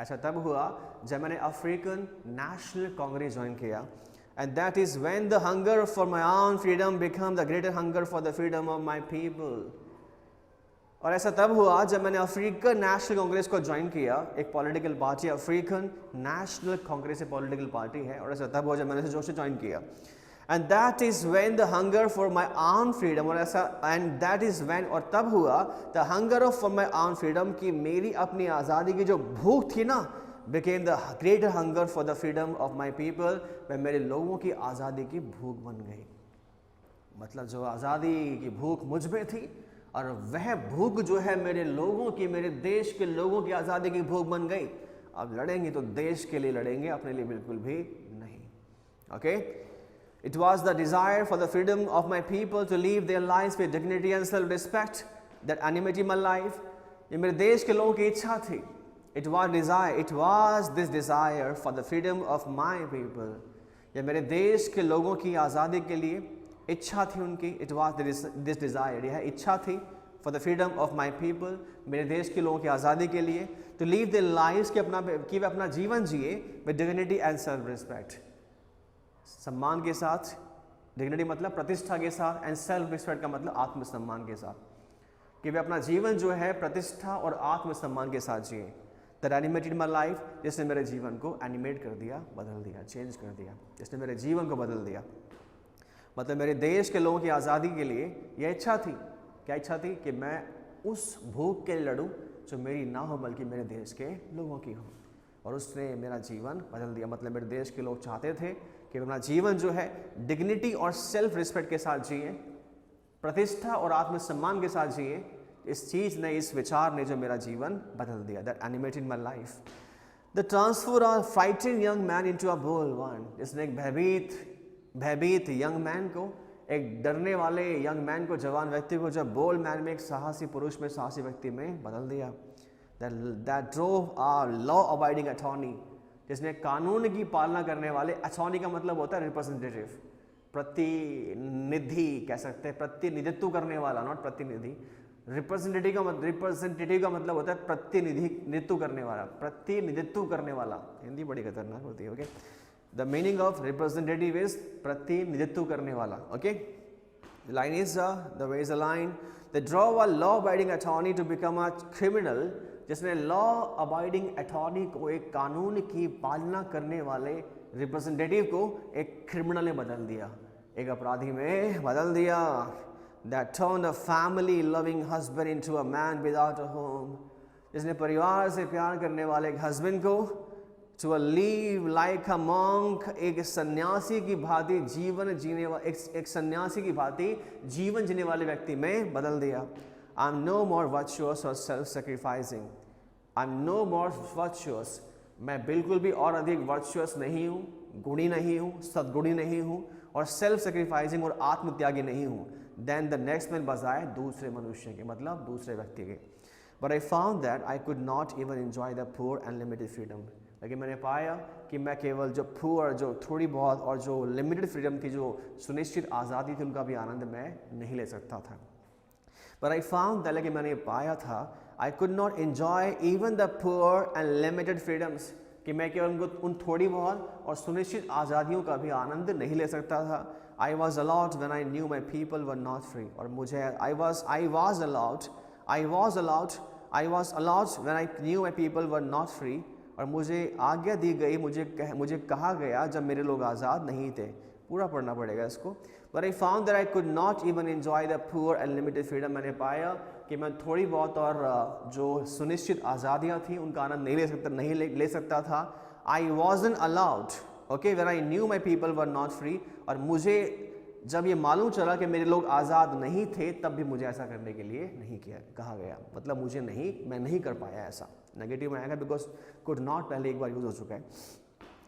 ऐसा तब हुआ जब मैंने अफ्रीकन नेशनल कांग्रेस ज्वाइन किया। And that is when the hunger for my own freedom became the greater hunger for the freedom of my people. और ऐसा तब हुआ जब मैंने अफ्रीकन नेशनल कांग्रेस को ज्वाइन किया, एक political party African national Congress एक पॉलिटिकल पार्टी है, और ऐसा तब हुआ जब मैंने इसे जोश से ज्वाइन किया। And that is when the hunger for my arm freedom, और ऐसा एंड दैट इज व्हेन, और तब हुआ the hunger of for my arm freedom, की मेरी अपनी आज़ादी की जो भूख थी ना, became the greater hunger for the freedom of my people, वह मेरे लोगों की आज़ादी की भूख बन गई। मतलब जो आज़ादी की भूख मुझ में थी, और वह भूख जो है मेरे लोगों की, मेरे देश के लोगों की आज़ादी की भूख बन गई। अब लड़ेंगे तो देश के लिए लड़ेंगे, अपने लिए बिल्कुल भी नहीं। Okay, it was the desire for the freedom of my people to live their lives with dignity and self respect that animated my life. ये मेरे देश के लोगों की इच्छा थी। It was this desire for the freedom of my people, ये मेरे देश के लोगों की आज़ादी के लिए इच्छा थी उनकी। इट वॉज दिस डिज़ायर, यह इच्छा थी for the freedom of my people, मेरे देश के लोगों की आज़ादी के लिए, टू लीव देयर लाइव्स, कि वे अपना जीवन जिए with dignity and self respect, सम्मान के साथ। डिग्निटी मतलब प्रतिष्ठा के साथ, एंड सेल्फ रिस्पेक्ट का मतलब आत्मसम्मान के साथ, कि वे अपना जीवन जो है प्रतिष्ठा और आत्मसम्मान के साथ जिए। दैट एनिमेटेड माई लाइफ, जिसने मेरे जीवन को एनिमेट कर दिया, बदल दिया, चेंज कर दिया, जिसने मेरे जीवन को बदल दिया। मतलब मेरे देश के लोगों की आज़ादी के लिए यह इच्छा थी। क्या इच्छा थी? कि मैं उस भूख के लिए लड़ूं जो मेरी ना हो बल्कि मेरे देश के लोगों की हो, और उसने मेरा जीवन बदल दिया। मतलब मेरे देश के लोग चाहते थे कि अपना जीवन जो है डिग्निटी और सेल्फ रिस्पेक्ट के साथ जिए, प्रतिष्ठा और आत्मसम्मान के साथ जिए। इस चीज़ ने, इस विचार ने जो मेरा जीवन बदल दिया। That animated my life. The transfer of frightened young man into a bold one, जिसने एक भयभीत यंग मैन को, एक डरने वाले यंग मैन को, जवान व्यक्ति को, जब बोल्ड मैन में, एक साहसी पुरुष में, साहसी व्यक्ति में बदल दिया। That drove a law abiding attorney, जिसने कानून की पालना करने वाले, अटॉर्नी का मतलब होता है रिप्रेजेंटेटिव, प्रतिनिधि कह सकते हैं, प्रतिनिधित्व करने वाला, नॉट प्रतिनिधि। रिप्रेजेंटेटिव का मतलब होता है प्रतिनिधित्व करने वाला, प्रतिनिधित्व करने वाला। हिंदी बड़ी खतरनाक होती है। Okay, the meaning of representative is प्रतिनिधित्व करने वाला। Okay, the line is the way is a line, they draw a law abiding attorney to become a criminal, जिसने लॉ अबाइडिंग अटॉर्नी को, एक कानून की पालना करने वाले रिप्रेजेंटेटिव को, एक क्रिमिनल ने बदल दिया, एक अपराधी में बदल दिया। That turned a family loving husband into a man without a home, जिसने परिवार से प्यार करने वाले एक हस्बैंड को to live like a monk, एक सन्यासी की भांति जीवन जीने वाला, एक सन्यासी की भांति जीवन जीने वाले व्यक्ति में बदल दिया। I'm no more virtuous or self-sacrificing. I'm no more virtuous. मैं बिल्कुल भी और अधिक वर्चुअस नहीं हूँ, गुणी नहीं हूँ, सद्गुणी नहीं हूँ, और सेल्फ सेक्रीफाइसिंग और आत्मत्यागी नहीं हूँ। देन द नेक्स्ट मैन, बजाय दूसरे मनुष्य के, मतलब दूसरे व्यक्ति के। But I found that I could not even enjoy the poor and limited freedom, लेकिन मैंने पाया कि मैं केवल जो पुअर, जो थोड़ी बहुत, और जो लिमिटेड फ्रीडम थी, जो सुनिश्चित आज़ादी थी, उनका भी आनंद मैं नहीं ले सकता था। बट आई फाउंड दैट, लेकिन मैंने पाया था, I could not enjoy even the poor and limited freedoms, कि मैं केवल उनको उन थोड़ी बहुत और सुनिश्चित आज़ादियों का भी आनंद नहीं ले सकता था। I was allowed when I knew my people were not free, और मुझे I was allowed when I knew my people were not free, और मुझे आज्ञा दी गई, मुझे कहा गया जब मेरे लोग आज़ाद नहीं थे। पूरा पढ़ना पड़ेगा इसको। But I found that I could not even enjoy the poor and limited freedom, मैंने पाया कि मैं थोड़ी बहुत और जो सुनिश्चित आज़ादियाँ थी, उनका आनंद नहीं ले सकता था। I wasn't allowed, okay, when I knew my people were not free, और मुझे जब ये मालूम चला कि मेरे लोग आज़ाद नहीं थे, तब भी मुझे ऐसा करने के लिए नहीं कहा गया। मतलब मैं नहीं कर पाया ऐसा। नेगेटिव में आएगा बिकॉज कुड नॉट पहले एक बार यूज हो चुका है।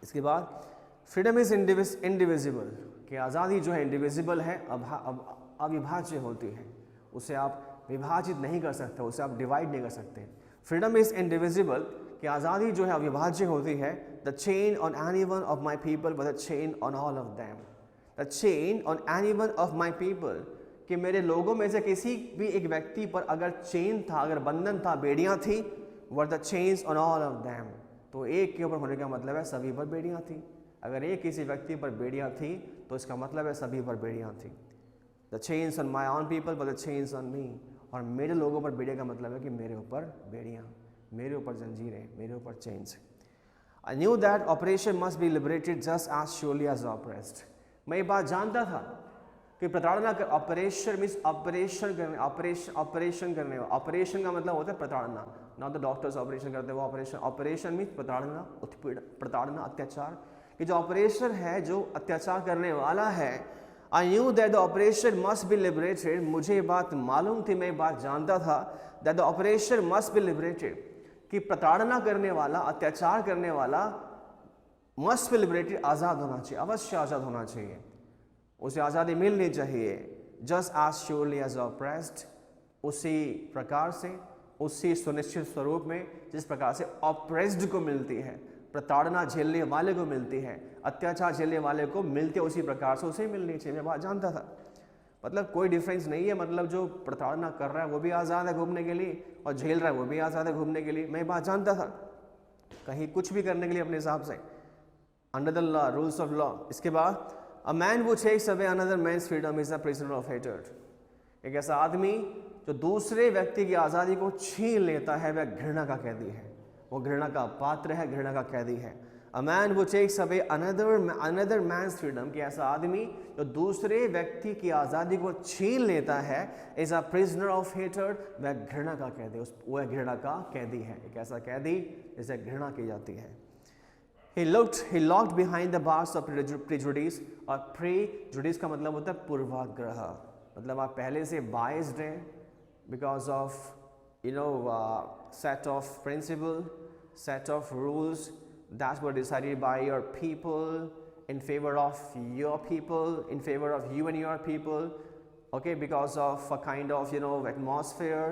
इसके बाद फ्रीडम इज इंडिविजिबल, कि आज़ादी जो है इंडिविजिबल है, अविभाज्य होती है, उसे आप विभाजित नहीं कर सकते, उसे आप डिवाइड नहीं कर सकते। फ्रीडम इज इंडिविजिबल, कि आज़ादी जो है अविभाज्य होती है। The chain on any one of my people व the chain on all of them, the chain on any one of my people, कि मेरे लोगों में से किसी भी एक व्यक्ति पर अगर चेन था, अगर बंधन था, बेड़ियाँ थी, were the chains on all of them, तो एक के ऊपर होने का मतलब है सभी पर बेड़ियाँ थी। अगर एक किसी व्यक्ति पर बेड़ियाँ थी, तो इसका मतलब है सभी पर बेड़ियाँ थी। The chains on my on people were the chains on me, और मेरे लोगों पर बेड़े का मतलब है कि मेरे ऊपर बेड़ियाँ, मेरे ऊपर जंजीरें, मेरे ऊपर chains. I knew that operation must be liberated just as surely as oppressed. मैं ये बात जानता था कि प्रताड़ना कर, ऑपरेशन मीन्स ऑपरेशन करने, ऑपरेशन करने, ऑपरेशन का मतलब होता है प्रताड़ना, नॉट द डॉक्टर्स ऑपरेशन करते हैं वो ऑपरेशन, ऑपरेशन मीन्स प्रताड़ना, उत्पीड़न, प्रताड़ना, अत्याचार। कि जो ऑपरेशन है, जो अत्याचार करने वाला है, आई knew that the operation must be liberated, मुझे ये बात मालूम थी, मैं ये बात जानता था, that the operation must be liberated, कि प्रताड़ना करने वाला, अत्याचार करने वाला मस्ट बी लिबरेटेड, आज़ाद होना चाहिए, अवश्य आज़ाद होना चाहिए, उसे आज़ादी मिलनी चाहिए। Just as surely as oppressed, उसी प्रकार से, उसी सुनिश्चित स्वरूप में जिस प्रकार से ऑप्रेस्ड को मिलती है, प्रताड़ना झेलने वाले को मिलती है, अत्याचार झेलने वाले को मिलती है, उसी प्रकार से उसे मिलनी चाहिए। मैं बात जानता था, मतलब कोई डिफरेंस नहीं है, मतलब जो प्रताड़ना कर रहा है वो भी आज़ाद है घूमने के लिए, और झेल रहा है वो भी आज़ाद है घूमने के लिए। मैं बात जानता था, कहीं कुछ भी करने के लिए अपने हिसाब से, under the law, rules of law. इसके बाद a man who takes away another man's freedom is a prisoner of hatred, एक ऐसा आदमी जो दूसरे व्यक्ति की आज़ादी को छीन लेता है वह घृणा का कैदी है, वो घृणा का पात्र है, घृणा का कैदी है। A man who takes away another man's freedom, कि ऐसा आदमी जो दूसरे व्यक्ति की आज़ादी को छीन लेता है, is a prisoner of hatred, वह घृणा का कैदी, वह घृणा का कैदी है, एक ऐसा कैदी जिसे घृणा की जाती है। He locked behind the bars of prejudice, और prejudice का मतलब होता है पूर्वाग्रह, मतलब आप पहले से biased हैं because of set of principle, set of rules that were decided by your people in favor of your people, in favor of you and your people, okay, because of a kind of atmosphere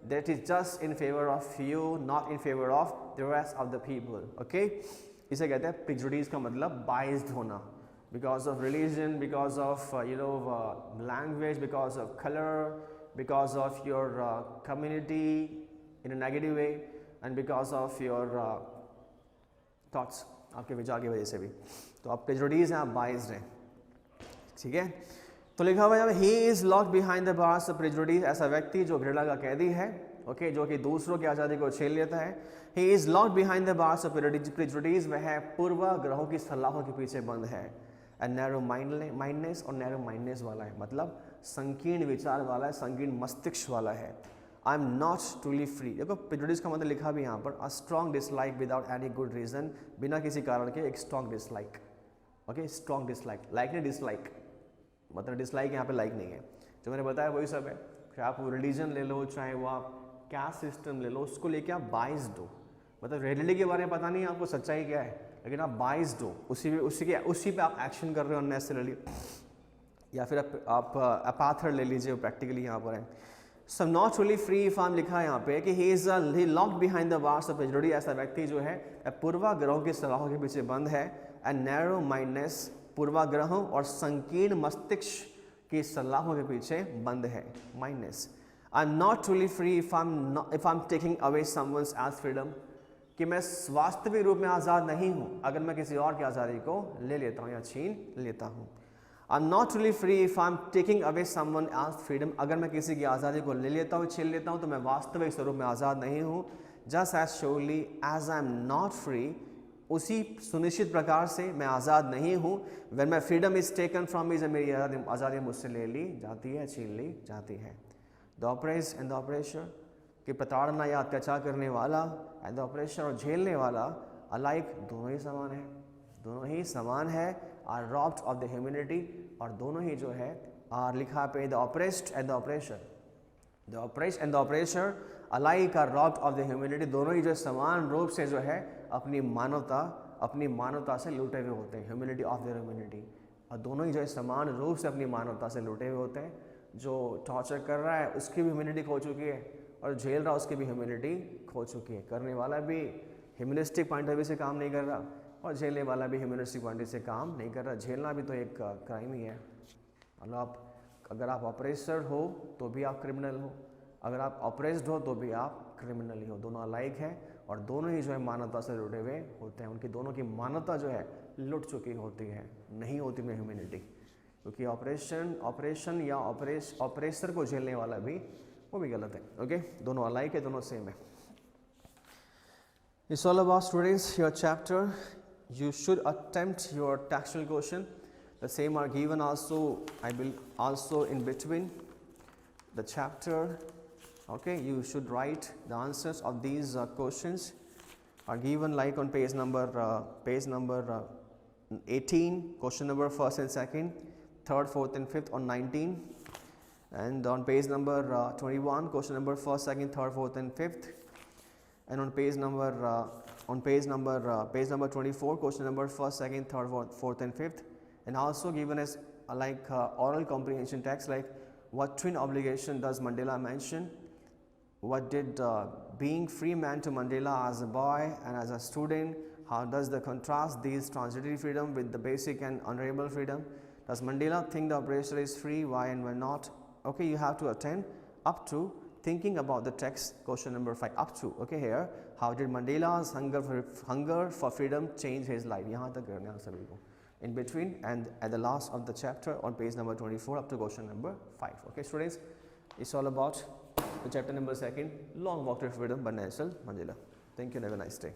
that is just in favor of you, not in favor of the rest of the people, okay. इसे कहते हैं प्रिजुडिस का मतलब बाइस्ड होना, because of religion, because of language, because of colour, because of your community in a negative way, and because of your thoughts, आपके विचार की वजह से भी। तो आप प्रिजुडिस हैं, आप बाइस्ड हैं, ठीक है। तो लिखा हुआ है he is locked behind the bars of prejudice, ऐसा व्यक्ति जो घृणा का कैदी है, ओके, जो कि दूसरों की आज़ादी को छीन लेता है। He is locked behind the bars of prejudice, वह पूर्वाग्रहों की सलाहों के पीछे बंद है। एंड नैरो माइंडनेस, और नैरो माइंडनेस वाला है, मतलब संकीर्ण विचार वाला है, संकीर्ण मस्तिष्क वाला है। I am not truly free, देखो प्रिजुडिस का मतलब लिखा भी यहाँ पर, a strong dislike without any good reason, बिना किसी कारण के एक strong dislike, okay, strong dislike, like नहीं डिसलाइक, मतलब डिसलाइक यहाँ पे लाइक नहीं है, जो मैंने बताया वही सब है। चाहे आप रिलीजन ले लो, चाहे वो आप कैस्ट सिस्टम ले लो, उसको लेके आप बाइस्ड हो, मतलब रियलिटी के बारे में पता नहीं आपको सच्चाई क्या है, लेकिन आप बाइस्ड हो, उसी पे आप एक्शन कर रहे हो अननेसेसरली, या फिर आप अपाथर ले लीजिए, प्रैक्टिकली यहाँ पर है। So not really free form लिखा है यहाँ पे कि he locked behind the bars of prejudice, ऐसा व्यक्ति जो है पूर्वाग्रहों की सलाहों के पीछे बंद है। एंड नैरो माइंडनेस, पूर्वाग्रहों और संकीर्ण मस्तिष्क की सलाहों के पीछे बंद है, mindedness. I am not truly free if I am taking away someone's as freedom, कि मैं वास्तविक रूप में आज़ाद नहीं हूँ अगर मैं किसी और की आज़ादी को ले लेता हूँ या छीन लेता हूँ। I am not truly free if I am taking away someone as freedom, अगर मैं किसी की आज़ादी को ले लेता हूँ, छीन लेता हूँ, तो मैं वास्तविक स्वरूप में आज़ाद नहीं हूँ। Just as surely as I am not free, उसी सुनिश्चित प्रकार से मैं आज़ाद नहीं हूँ। When my freedom is taken from me, जब मेरी आज़ादी मुझसे ले ली जाती है, छीन ली जाती है। द ऑपरेस एंड द ऑपरेशर, कि प्रताड़ना या अत्याचार करने वाला एंड द ऑपरेशर, और झेलने वाला अलाइक, दोनों ही समान है, दोनों ही समान है। Are robbed of the humanity, और दोनों ही जो है आर लिखा पे the oppressed and the oppressor, the oppressed and the oppressor alike are robbed of the humanity, दोनों ही जो समान रूप से जो है अपनी मानवता से लूटे हुए होते हैं, ह्यूमैनिटी ऑफ द ह्यूमैनिटी, और दोनों ही जो है समान रूप से अपनी मानवता से लूटे हुए होते हैं। जो टॉर्चर कर रहा है उसकी भी ह्यूमैनिटी खो चुकी है, और झेल रहा उसकी भी ह्यूमैनिटी खो चुकी है। करने वाला भी ह्यूमनिस्टिक पॉइंट ऑफ व्यू से काम नहीं कर रहा, और झेलने वाला भी ह्यूमनिस्टिक पॉइंट से काम नहीं कर रहा। झेलना भी तो एक क्राइम ही है, मतलब अगर आप ऑपरेसर हो तो भी आप क्रिमिनल हो, अगर आप ऑपरेस्ड हो तो भी आप क्रिमिनल ही हो, दोनों अलाइक हैं, और दोनों ही जो है मानवता से लुटे हुए होते हैं। उनकी दोनों की मानवता जो है लुट चुकी होती है, नहीं होती में ह्यूमैनिटी, क्योंकि ऑपरेशन या ऑपरेसर को झेलने वाला भी वो भी गलत है. ओके, दोनों अलाइक है, दोनों सेम है. It's all about students, your chapter. You should attempt your textual question. The same are given also, I will also in between the chapter. Okay, you should write the answers of these questions are given like on page number 18, question number 1st and 2nd, 3rd, 4th and 5th on 19, and on page number 21, question number 1st, 2nd, 3rd, 4th and 5th, and on page number 24, question number 1st, 2nd, 3rd, 4th and 5th, and also given as oral comprehension text like what twin obligation does Mandela mention, what did being free man to Mandela as a boy and as a student, how does the contrast these transitory freedom with the basic and honorable freedom, does Mandela think the oppressor is free, why and why not. Okay, you have to attend up to thinking about the text, question number 5 up to. Okay, here how did Mandela's hunger for freedom change his life, यहाँ तक करना है सभी को in between, and at the last of the chapter on page number 24 up to question number 5. Okay students, it's all about the chapter number 2, long walk to freedom by Nelson Mandela. Thank you and have a nice day.